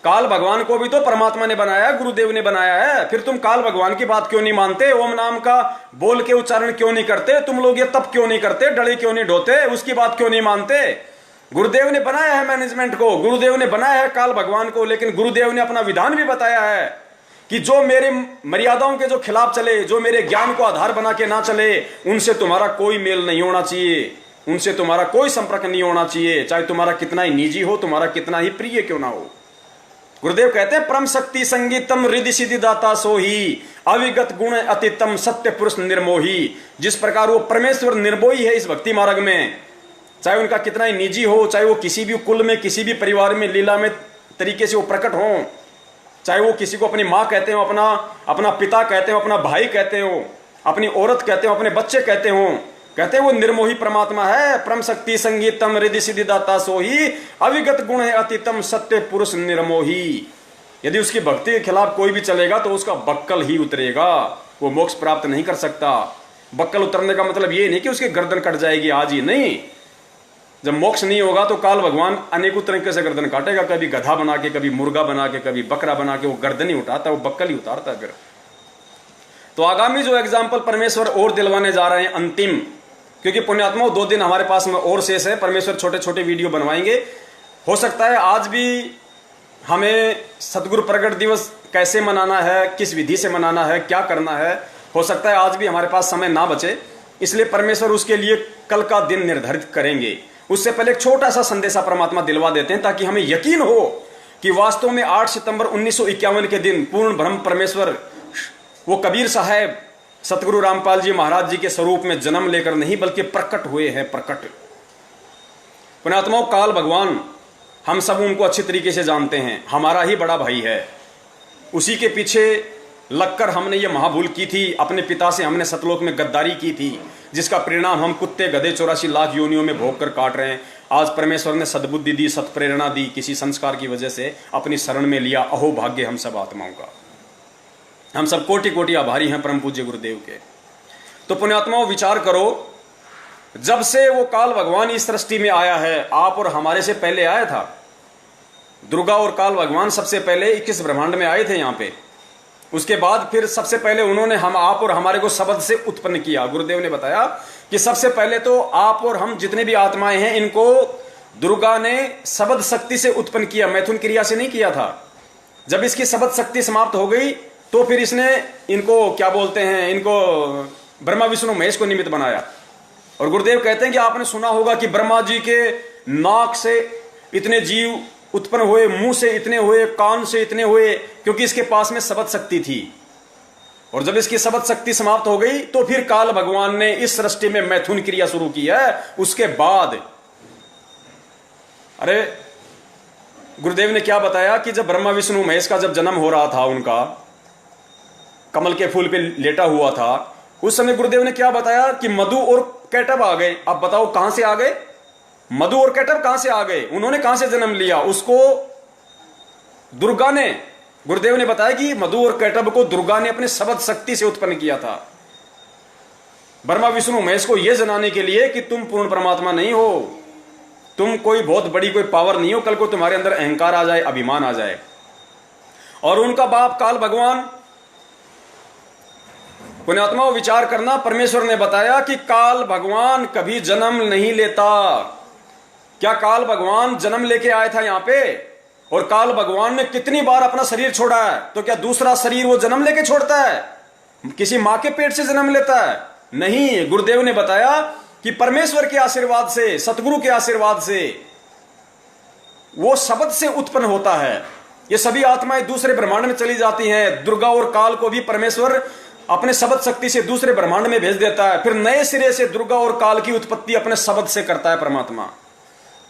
काल भगवान को भी तो परमात्मा ने बनाया, गुरुदेव ने बनाया है। फिर तुम काल भगवान की बात क्यों नहीं मानते? ओम नाम का बोल के उच्चारण क्यों नहीं करते? तुम लोग ये तप क्यों नहीं करते? डले क्यों नहीं ढोते? उसकी बात क्यों नहीं मानते? गुरुदेव ने बनाया है मैनेजमेंट को, गुरुदेव ने बनाया है काल भगवान को, लेकिन गुरुदेव ने अपना विधान भी बताया है कि जो मेरे मर्यादाओं के जो खिलाफ चले, जो मेरे ज्ञान को आधार बना के ना चले, उनसे तुम्हारा कोई मेल नहीं होना चाहिए, उनसे तुम्हारा कोई संपर्क नहीं होना चाहिए, चाहे तुम्हारा कितना ही निजी हो, तुम्हारा कितना ही प्रिय क्यों ना हो। गुरुदेव कहते हैं, परम शक्ति संगीतम रिद्धि सिद्धि दाता सोही, अविगत गुण अतितम सत्य पुरुष निर्मोही। जिस प्रकार वो परमेश्वर निर्मोही है इस भक्ति मार्ग में, चाहे उनका कितना ही निजी हो, चाहे वो किसी भी कुल में, किसी भी परिवार में लीला में तरीके से वो प्रकट हो, चाहे वो किसी को अपनी माँ कहते हो, अपना पिता कहते हो, अपना भाई कहते हो, अपनी औरत कहते हो, अपने बच्चे कहते हो, कहते हैं वो निर्मोही परमात्मा है। परम शक्ति संगीतम रिद्धि सिद्धि दाता सोही, अविगत गुण है अतितम सत्य पुरुष निर्मोही। यदि उसकी भक्ति के खिलाफ कोई भी चलेगा तो उसका बक्कल ही उतरेगा, वो मोक्ष प्राप्त नहीं कर सकता। बक्कल उतरने का मतलब ये नहीं कि उसकी गर्दन कट जाएगी आज ही, नहीं। जब मोक्ष नहीं होगा तो काल भगवान अनेकों तरीके से गर्दन काटेगा, कभी गधा बना के, कभी मुर्गा बना के, कभी बकरा बना के, वो गर्दन ही उठाता है, वो बक्कल ही उतारता है फिर। तो आगामी जो एग्जाम्पल परमेश्वर और दिलवाने जा रहे हैं अंतिम, क्योंकि पुण्यात्माओं 2 दिन हमारे पास में और शेष है, परमेश्वर छोटे छोटे वीडियो बनवाएंगे। हो सकता है आज भी हमें सतगुरु प्रगट दिवस कैसे मनाना है, किस विधि से मनाना है, क्या करना है, हो सकता है आज भी हमारे पास समय ना बचे, इसलिए परमेश्वर उसके लिए कल का दिन निर्धारित करेंगे। उससे पहले एक छोटा सा संदेशा परमात्मा दिलवा देते हैं, ताकि हमें यकीन हो कि वास्तव में 8 सितंबर 1951 के दिन पूर्ण ब्रह्म परमेश्वर वो कबीर साहब सतगुरु रामपाल जी महाराज जी के स्वरूप में जन्म लेकर नहीं, बल्कि प्रकट हुए हैं। प्रकट पुण्यात्माओं, काल भगवान, हम सब उनको अच्छी तरीके से जानते हैं, हमारा ही बड़ा भाई है। उसी के पीछे लगकर हमने ये महाभूल की थी, अपने पिता से हमने सतलोक में गद्दारी की थी, जिसका परिणाम हम कुत्ते गधे 84 लाख योनियों में भोग कर काट रहे हैं। आज परमेश्वर ने सद्बुद्धि दी, सत्प्रेरणा दी, किसी संस्कार की वजह से अपनी शरण में लिया। अहो भाग्य हम सब आत्माओं का, हम सब कोटि कोटि आभारी हैं परम पूज्य गुरुदेव के। तो पुण्यात्माओं, विचार करो जब से वो काल भगवान इस सृष्टि में आया है, आप और हमारे से पहले आया था। दुर्गा और काल भगवान सबसे पहले 21 ब्रह्मांड में आए थे यहाँ पे। उसके बाद फिर सबसे पहले उन्होंने हम आप और हमारे को शब्द से उत्पन्न किया। गुरुदेव ने बताया कि सबसे पहले तो आप और हम जितने भी आत्माएं हैं, इनको दुर्गा ने शब्द शक्ति से उत्पन्न किया, मैथुन क्रिया से नहीं किया था। जब इसकी शब्द शक्ति समाप्त हो गई तो फिर इसने इनको क्या बोलते हैं, इनको ब्रह्मा विष्णु महेश को निमित्त बनाया। और गुरुदेव कहते हैं कि आपने सुना होगा कि ब्रह्मा जी के नाक से इतने जीव उत्पन्न हुए, मुंह से इतने हुए, कान से इतने हुए, क्योंकि इसके पास में शब्द शक्ति थी। और जब इसकी शब्द शक्ति समाप्त हो गई तो फिर काल भगवान ने इस सृष्टि में मैथुन क्रिया शुरू की है। उसके बाद अरे गुरुदेव ने क्या बताया कि जब ब्रह्मा विष्णु महेश का जब जन्म हो रहा था, उनका कमल के फूल पे लेटा हुआ था, उस समय गुरुदेव ने क्या बताया कि मधु और कैटब आ गए। अब बताओ कहां से आ गए? मधु और कैटब कहां से आ गए? उन्होंने कहां से जन्म लिया? उसको दुर्गा ने, गुरुदेव ने बताया कि मधु और कैटब को दुर्गा ने अपने शब्द शक्ति से उत्पन्न किया था, ब्रह्मा विष्णु महेश को यह जनाने के लिए कि तुम पूर्ण परमात्मा नहीं हो, तुम कोई बहुत बड़ी कोई पावर नहीं हो, कल को तुम्हारे अंदर अहंकार आ जाए, अभिमान आ जाए। और उनका बाप काल भगवान, पुण्यात्माओं विचार करना, परमेश्वर ने बताया कि काल भगवान कभी जन्म नहीं लेता। क्या काल भगवान जन्म लेके आया था यहाँ पे? और काल भगवान ने कितनी बार अपना शरीर छोड़ा है? तो क्या दूसरा शरीर वो जन्म लेके छोड़ता है? किसी मां के पेट से जन्म लेता है? नहीं। गुरुदेव ने बताया कि परमेश्वर के आशीर्वाद से, सतगुरु के आशीर्वाद से वो शब्द से उत्पन्न होता है। ये सभी आत्माएं दूसरे ब्रह्मांड में चली जाती हैं। दुर्गा और काल को भी परमेश्वर अपने शब्द शक्ति से दूसरे ब्रह्मांड में भेज देता है। फिर नए सिरे से दुर्गा और काल की उत्पत्ति अपने शब्द से करता है परमात्मा।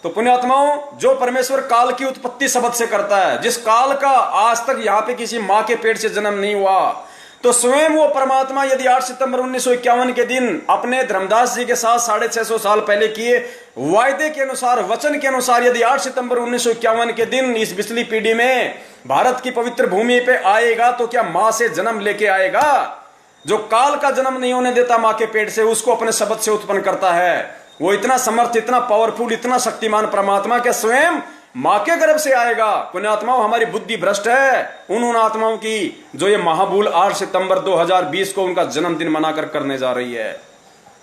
तो पुण्यात्माओं, जो परमेश्वर काल की उत्पत्ति शब्द से करता है, जिस काल का आज तक यहाँ पे किसी मां के पेट से जन्म नहीं हुआ, तो स्वयं वो परमात्मा यदि 8 सितंबर 1951 के दिन अपने धर्मदास जी के साथ 650 साल पहले किए वायदे के अनुसार, वचन के अनुसार, यदि 8 सितंबर 1951 के दिन इस बिजली पीढ़ी में भारत की पवित्र भूमि पे आएगा, तो क्या मां से जन्म लेके आएगा? जो काल का जन्म नहीं होने देता मां के पेट से, उसको अपने शब्द से उत्पन्न करता है। वो इतना समर्थ, इतना पावरफुल, इतना शक्तिमान परमात्मा के स्वयं मां के गर्भ से आएगा। पुण्यात्माओं, हमारी बुद्धि भ्रष्ट है उन आत्माओं की जो ये महाभूल 8 सितंबर 2020 को उनका जन्मदिन मनाकर करने जा रही है।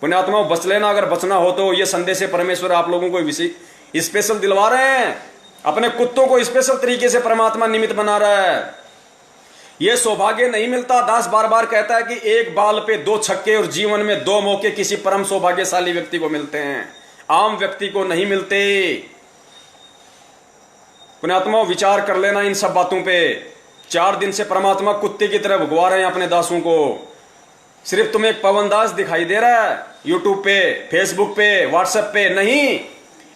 पुण्यात्माओं, बच लेना, अगर बचना हो तो। ये संदेश से परमेश्वर आप लोगों को स्पेशल दिलवा रहे हैं। अपने कुत्तों को स्पेशल तरीके से परमात्मा निमित्त बना रहा है। ये सौभाग्य नहीं मिलता। दास बार बार कहता है कि एक बाल पे 2 छक्के, और जीवन में 2 मौके किसी परम सौभाग्यशाली व्यक्ति को मिलते हैं, आम व्यक्ति को नहीं मिलते। पुण्यात्माओं, विचार कर लेना इन सब बातों पे। 4 दिन से परमात्मा कुत्ते की तरह भगवा रहे हैं अपने दासों को। सिर्फ तुम्हें एक पवन दास दिखाई दे रहा है यूट्यूब पे, फेसबुक पे, व्हाट्सएप पे। नहीं,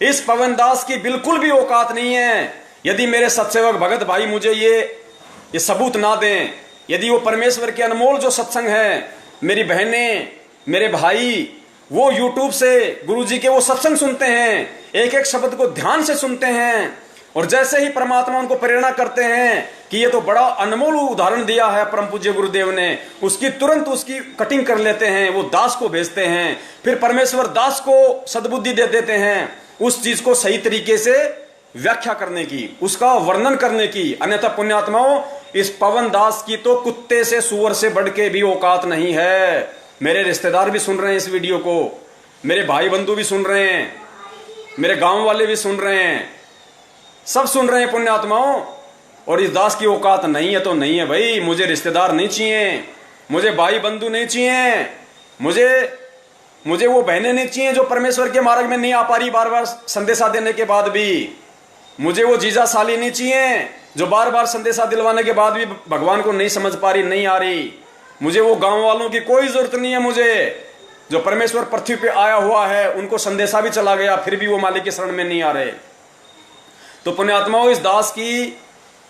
इस पवन दास की बिल्कुल भी औकात नहीं है। यदि मेरे सत्सेवक भगत भाई मुझे ये सबूत ना दें, यदि वो परमेश्वर के अनमोल जो सत्संग है, मेरी बहनें, मेरे भाई, वो यूट्यूब से गुरुजी के वो सत्संग सुनते हैं, एक एक शब्द को ध्यान से सुनते हैं, और जैसे ही परमात्मा उनको प्रेरणा करते हैं कि ये तो बड़ा अनमोल उदाहरण दिया है परम पूज्य गुरुदेव ने, उसकी तुरंत उसकी कटिंग कर लेते हैं, वो दास को भेजते हैं। फिर परमेश्वर दास को सद्बुद्धि दे देते हैं उस चीज को सही तरीके से व्याख्या करने की, उसका वर्णन करने की। अन्यथा पुण्यात्माओं, इस पवन दास की तो कुत्ते से, सूअर से बढ़ के भी औकात नहीं है। मेरे रिश्तेदार भी सुन रहे हैं इस वीडियो को, मेरे भाई बंधु भी सुन रहे हैं, मेरे गांव वाले भी सुन रहे हैं, सब सुन रहे हैं पुण्यात्माओं। और इस दास की औकात नहीं है तो नहीं है भाई। मुझे रिश्तेदार नहीं चाहिए, मुझे भाई बंधु नहीं चाहिए, मुझे वो बहनें नहीं चाहिए जो परमेश्वर के मार्ग में नहीं आ पा रही बार बार संदेशा देने के बाद भी। मुझे वो जीजा साली नहीं चाहिए जो बार बार संदेशा दिलवाने के बाद भी भगवान को नहीं समझ पा रही, नहीं आ रही। मुझे वो गांव वालों की कोई जरूरत नहीं है। मुझे जो परमेश्वर पृथ्वी पे आया हुआ है, उनको संदेशा भी चला गया, फिर भी वो मालिक के शरण में नहीं आ रहे। तो पुण्यात्माओं, इस दास की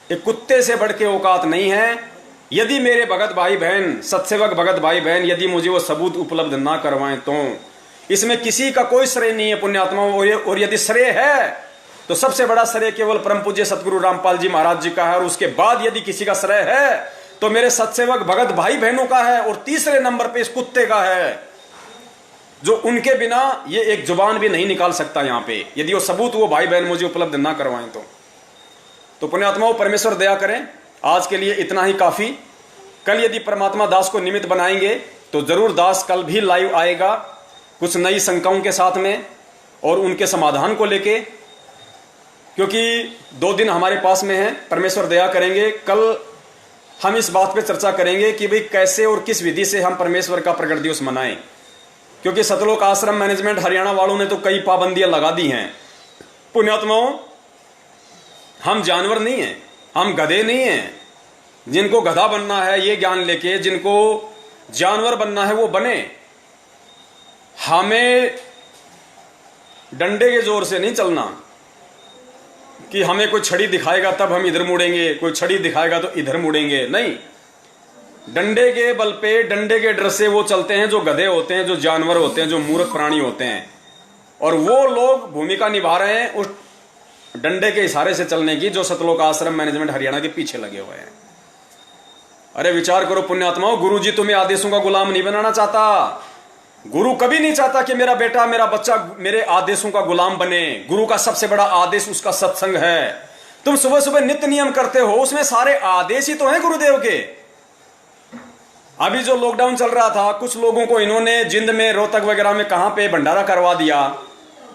एक कुत्ते से बढ़ के औकात नहीं है। यदि मेरे भगत भाई बहन, सत्सेवक भगत भाई बहन, यदि मुझे वो सबूत उपलब्ध ना करवाएं तो इसमें किसी का कोई श्रेय नहीं है पुण्यात्माओं। और यदि श्रेय है तो सबसे बड़ा श्रेय केवल परम पूज्य सतगुरु रामपाल जी महाराज जी का है। और उसके बाद यदि किसी का श्रेय है तो मेरे सत्सेवक भगत भाई बहनों का है, और तीसरे नंबर पे इस कुत्ते का है। जो उनके बिना ये एक जुबान भी नहीं निकाल सकता यहां पे, यदि वो सबूत वो भाई बहन मुझे उपलब्ध ना करवाएं तो पुण्यात्माओं परमेश्वर दया करें। आज के लिए इतना ही काफी। कल यदि परमात्मा दास को निमित्त बनाएंगे तो जरूर दास कल भी लाइव आएगा कुछ नई शंकाओं के साथ में और उनके समाधान को लेके, क्योंकि 2 दिन हमारे पास में है। परमेश्वर दया करेंगे कल हम इस बात पे चर्चा करेंगे कि भाई कैसे और किस विधि से हम परमेश्वर का प्रकट दिवस मनाएं, क्योंकि सतलोक आश्रम मैनेजमेंट हरियाणा वालों ने तो कई पाबंदियां लगा दी हैं। पुण्यात्माओं, हम जानवर नहीं हैं, हम गधे नहीं हैं। जिनको गधा बनना है ये ज्ञान लेके, जिनको जानवर बनना है वो बने। हमें डंडे के जोर से नहीं चलना कि हमें कोई छड़ी दिखाएगा तब हम इधर मुड़ेंगे, कोई छड़ी दिखाएगा तो इधर मुड़ेंगे, नहीं। डंडे के बल पे, डंडे के डर से वो चलते हैं जो गधे होते हैं, जो जानवर होते हैं, जो मूर्ख प्राणी होते हैं। और वो लोग भूमिका निभा रहे हैं उस डंडे के इशारे से चलने की, जो सतलोक आश्रम मैनेजमेंट हरियाणा के पीछे लगे हुए हैं। अरे विचार करो पुण्यात्माओं, गुरु जी तुम्हें आदेशों का गुलाम नहीं बनाना चाहता। गुरु कभी नहीं चाहता कि मेरा बेटा, मेरा बच्चा मेरे आदेशों का गुलाम बने। गुरु का सबसे बड़ा आदेश उसका सत्संग है। तुम सुबह सुबह नित्य नियम करते हो, उसमें सारे आदेश ही तो हैं गुरुदेव के। अभी जो लॉकडाउन चल रहा था, कुछ लोगों को इन्होंने जिंद में, रोहतक वगैरह में कहां पे भंडारा करवा दिया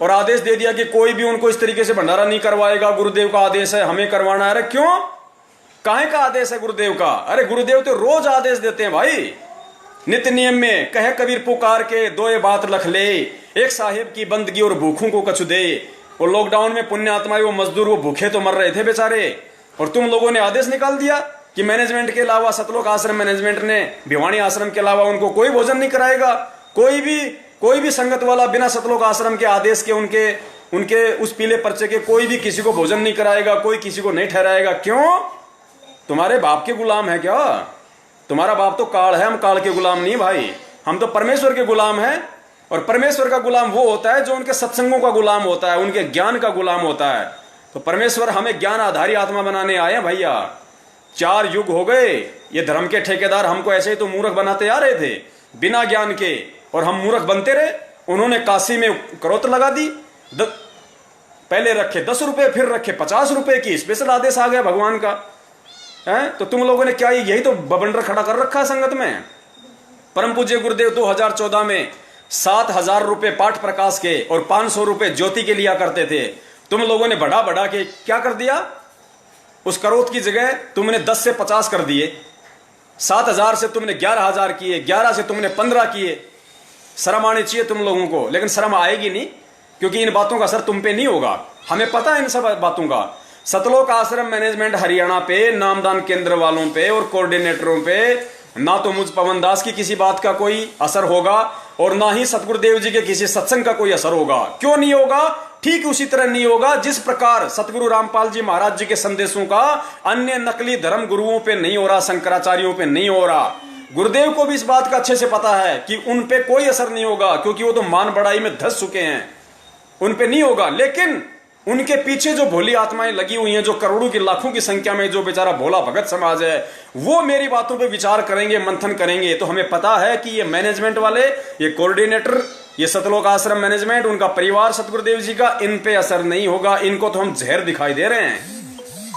और आदेश दे दिया कि कोई भी उनको इस तरीके से भंडारा नहीं करवाएगा, गुरुदेव का आदेश है, हमें करवाना है। अरे क्यों, काहे का आदेश है गुरुदेव का? अरे गुरुदेव तो रोज आदेश देते हैं भाई, नित्य नियम में। कहे कबीर पुकार के दोए बात लख ले, एक साहिब की बंदगी और भूखों को कछु दे। और लॉकडाउन में पुण्य आत्माएं, वो मजदूर, वो भूखे तो मर रहे थे बेचारे, और तुम लोगों ने आदेश निकाल दिया कि मैनेजमेंट के अलावा, सतलोक आश्रम मैनेजमेंट ने भिवानी आश्रम के अलावा उनको कोई भोजन नहीं कराएगा। कोई भी संगत वाला बिना सतलोक आश्रम के आदेश के, उनके उस पीले पर्चे के कोई भी किसी को भोजन नहीं कराएगा, कोई किसी को नहीं ठहराएगा। क्यों? तुम्हारे बाप के गुलाम है क्या? तुम्हारा बाप तो काल है, हम काल के गुलाम नहीं भाई, हम तो परमेश्वर के गुलाम हैं। और परमेश्वर का गुलाम वो होता है जो उनके सत्संगों का गुलाम होता है, उनके ज्ञान का गुलाम होता है। तो परमेश्वर हमें ज्ञान आधारी आत्मा बनाने आए हैं भैया। 4 युग हो गए, ये धर्म के ठेकेदार हमको ऐसे ही तो मूर्ख बनाते आ रहे थे बिना ज्ञान के, और हम मूर्ख बनते रहे। उन्होंने काशी में करोत लगा दी, पहले रखे 10 रुपए, फिर रखे 50 रुपए की, स्पेशल आदेश आ गया भगवान का है। तो तुम लोगों ने क्या यही तो बबंडर खड़ा कर रखा संगत में। परम पूज्य गुरुदेव 2014 में 7,000 रुपए पाठ प्रकाश के और 500 रुपए ज्योति के लिया करते थे। तुम लोगों ने बढ़ा बढ़ा के क्या कर दिया, उस करोत की जगह तुमने 10 से 50 कर दिए, 7,000 से तुमने 11,000 किए, 11 से तुमने 15 किए। शर्म आनी चाहिए तुम लोगों को, लेकिन शर्म आएगी नहीं, क्योंकि इन बातों का असर तुम पे नहीं होगा। हमें पता है इन सब बातों का। सतलोक आश्रम मैनेजमेंट हरियाणा पे, नामदान केंद्र वालों पे और कोऑर्डिनेटरों पे ना तो मुझ पवन दास की किसी बात का कोई असर होगा और ना ही सतगुरुदेव जी के किसी सत्संग का कोई असर होगा। क्यों नहीं होगा? ठीक उसी तरह नहीं होगा जिस प्रकार सतगुरु रामपाल जी महाराज जी के संदेशों का अन्य नकली धर्म गुरुओं पे नहीं हो रहा, शंकराचार्यों पे नहीं हो रहा। गुरुदेव को भी इस बात का अच्छे से पता है कि उन पे कोई असर नहीं होगा, क्योंकि वो तो मान बढ़ाई में धस चुके हैं, उन पे नहीं होगा। लेकिन उनके पीछे जो भोली आत्माएं लगी हुई हैं, जो करोड़ों की लाखों की संख्या में जो बेचारा भोला भगत समाज है, वो मेरी बातों पे विचार करेंगे, मंथन करेंगे। तो हमें पता है कि ये मैनेजमेंट वाले, ये कोऑर्डिनेटर, ये सतलोक आश्रम मैनेजमेंट, उनका परिवार सतगुरुदेव जी का, इन पे असर नहीं होगा। इनको तो हम जहर दिखाई दे रहे हैं।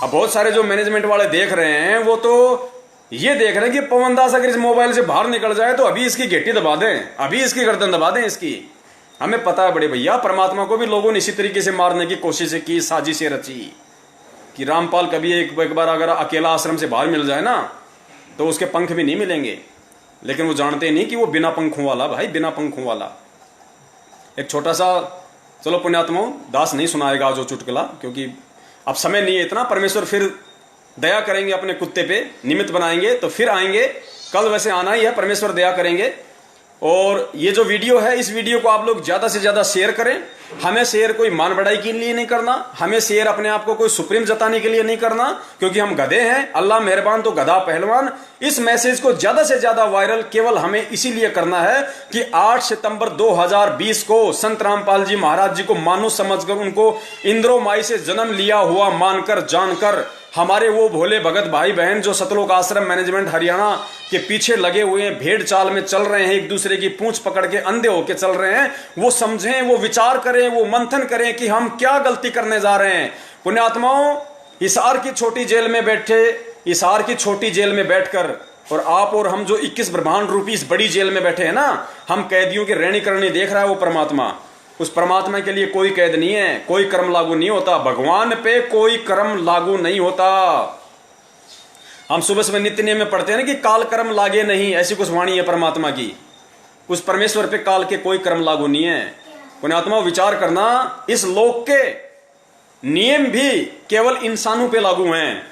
अब बहुत सारे जो मैनेजमेंट वाले देख रहे हैं, वो तो ये देख रहे हैं कि पवन दास अगर इस मोबाइल से बाहर निकल जाए तो अभी इसकी घेटी दबा दें, अभी इसकी गर्दन दबा दें इसकी। हमें पता है बड़े भैया, परमात्मा को भी लोगों ने इसी तरीके से मारने की कोशिश की, साजिशें रची कि रामपाल कभी एक बार अगर अकेला आश्रम से बाहर मिल जाए ना तो उसके पंख भी नहीं मिलेंगे। लेकिन वो जानते नहीं कि वो बिना पंखों वाला, भाई बिना पंखों वाला। एक छोटा सा, चलो पुण्यात्माओं, दास नहीं सुनाएगा जो चुटकुला, क्योंकि अब समय नहीं है इतना। परमेश्वर फिर दया करेंगे, अपने कुत्ते पे निमित्त बनाएंगे तो फिर आएंगे। कल वैसे आना ही है, परमेश्वर दया करेंगे। और ये जो वीडियो है, इस वीडियो को आप लोग ज्यादा से ज्यादा शेयर करें। हमें शेयर कोई मान बढ़ाई के लिए नहीं करना, हमें शेयर अपने आप को कोई सुप्रीम जताने के लिए नहीं करना, क्योंकि हम गधे हैं। अल्लाह मेहरबान तो गधा पहलवान। इस मैसेज को ज्यादा से ज्यादा वायरल केवल हमें इसीलिए करना है कि 8 सितंबर 2020 को संत रामपाल जी महाराज जी को मानो समझकर, उनको इंद्रो माई से जन्म लिया हुआ मानकर जानकर हमारे वो भोले भगत भाई बहन जो सतलोक आश्रम मैनेजमेंट हरियाणा के पीछे लगे हुए हैं, भेड़ चाल में चल रहे हैं, एक दूसरे की पूंछ पकड़ के अंधे होके चल रहे हैं, वो समझें, वो विचार करें, वो मंथन करें कि हम क्या गलती करने जा रहे हैं। पुण्यात्माओं, हिसार की छोटी जेल में बैठे, हिसार की छोटी जेल में बैठकर और आप और हम जो 21 ब्रह्मांड रूपी इस बड़ी जेल में बैठे हैं ना, हम कैदियों की रहनी करनी देख रहा है वो परमात्मा। उस परमात्मा के लिए कोई कैद नहीं है, कोई कर्म लागू नहीं होता, भगवान पे कोई कर्म लागू नहीं होता। हम सुबह सुबह नित्य नियम में पढ़ते हैं ना कि काल कर्म लागे नहीं, ऐसी कुछ वाणी है परमात्मा की। उस परमेश्वर पे काल के कोई कर्म लागू नहीं है। पुण्यात्मा, विचार करना, इस लोक के नियम भी केवल इंसानों पे लागू हैं।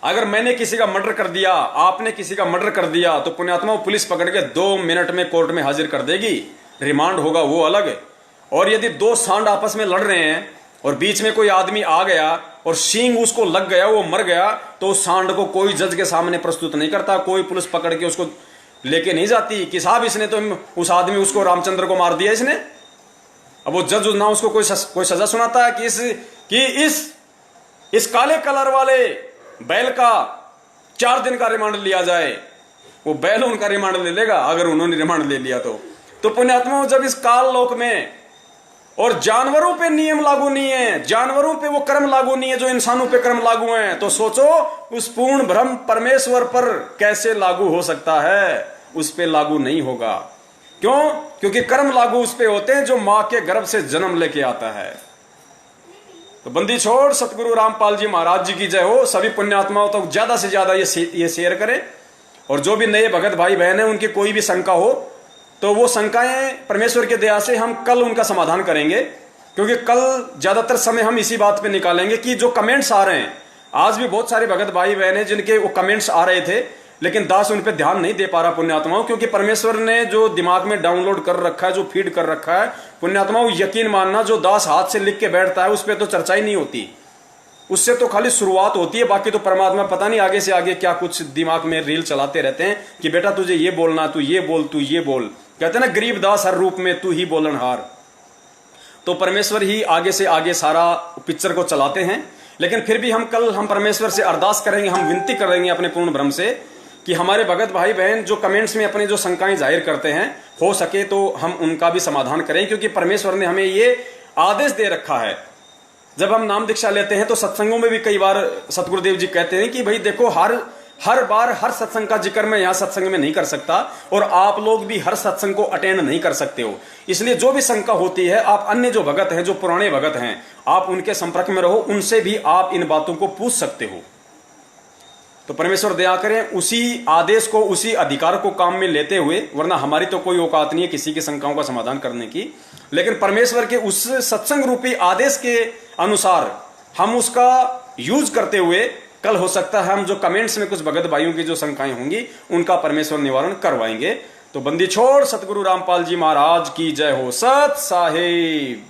अगर मैंने किसी का मर्डर कर दिया, आपने किसी का मर्डर कर दिया, तो पुण्यात्मा पुलिस पकड़ के 2 मिनट में कोर्ट में हाजिर कर देगी, रिमांड होगा वो अलग। और यदि 2 सांड आपस में लड़ रहे हैं और बीच में कोई आदमी आ गया और सींग उसको लग गया, वो मर गया, तो उस सांड को कोई जज के सामने प्रस्तुत नहीं करता, कोई पुलिस पकड़ के उसको लेके नहीं जाती कि साहब इसने तो उस आदमी, उसको रामचंद्र को मार दिया इसने। अब वो जज ना उसको कोई सजा सुनाता है कि इस काले कलर वाले बैल का 4 दिन का रिमांड लिया जाए। वो बैल उनका रिमांड ले लेगा अगर उन्होंने रिमांड ले लिया तो पुण्यात्मा, जब इस काल लोक में और जानवरों पे नियम लागू नहीं है, जानवरों पे वो कर्म लागू नहीं है जो इंसानों पे कर्म लागू हैं, तो सोचो उस पूर्ण ब्रह्म परमेश्वर पर कैसे लागू हो सकता है? उस पे लागू नहीं होगा। क्यों? क्योंकि कर्म लागू उस पे होते हैं जो मां के गर्भ से जन्म लेके आता है। तो बंदी छोड़ सतगुरु रामपाल जी महाराज जी की जय हो। सभी पुण्यात्माओं तक तो ज्यादा से ज्यादा ये शेयर करें, और जो भी नए भगत भाई बहन हैं उनकी कोई भी शंका हो तो वो शंकाएं परमेश्वर के दया से हम कल उनका समाधान करेंगे, क्योंकि कल ज्यादातर समय हम इसी बात पे निकालेंगे कि जो कमेंट्स आ रहे हैं, आज भी बहुत सारे भगत भाई बहन हैं जिनके वो कमेंट्स आ रहे थे, लेकिन दास उन पे ध्यान नहीं दे पा रहा पुण्यात्माओं, क्योंकि परमेश्वर ने जो दिमाग में डाउनलोड कर रखा है, जो फीड कर रखा है पुण्यात्माओं, यकीन मानना, जो दास हाथ से लिख के बैठता है उस पर तो चर्चा ही नहीं होती, उससे तो खाली शुरुआत होती है। बाकी तो परमात्मा पता नहीं आगे से आगे क्या कुछ दिमाग में रील चलाते रहते हैं कि बेटा तुझे ये बोलना, तू ये बोल, तू ये बोल। कहते हैं ना, गरीब दास हर रूप में तू ही बोलनहार। तो परमेश्वर ही आगे से आगे सारा पिक्चर को चलाते हैं। लेकिन फिर भी हम कल परमेश्वर से अरदास करेंगे, हम विनती करेंगे अपने पूर्ण ब्रह्म से कि हमारे भगत भाई बहन जो कमेंट्स में अपने जो शंकाएं जाहिर करते हैं, हो सके तो हम उनका भी समाधान करें, क्योंकि परमेश्वर ने हमें ये आदेश दे रखा है। जब हम नाम दीक्षा लेते हैं तो सत्संगों में भी कई बार सतगुरुदेव जी कहते हैं कि भाई देखो, हर बार हर सत्संग का जिक्र मैं यहाँ सत्संग में नहीं कर सकता, और आप लोग भी हर सत्संग को अटेंड नहीं कर सकते हो। इसलिए जो भी शंका होती है, आप अन्य जो भगत हैं, जो पुराने भगत हैं, आप उनके संपर्क में रहो, उनसे भी आप इन बातों को पूछ सकते हो। तो परमेश्वर दया करें, उसी आदेश को, उसी अधिकार को काम में लेते हुए, वरना हमारी तो कोई औकात नहीं है किसी की शंकाओं का समाधान करने की, लेकिन परमेश्वर के उस सत्संग रूपी आदेश के अनुसार हम उसका यूज करते हुए कल हो सकता है हम जो कमेंट्स में कुछ भगत भाइयों की जो शंकाएं होंगी उनका परमेश्वर निवारण करवाएंगे। तो बंदी छोड़ सतगुरु रामपाल जी महाराज की जय हो। सत साहिब।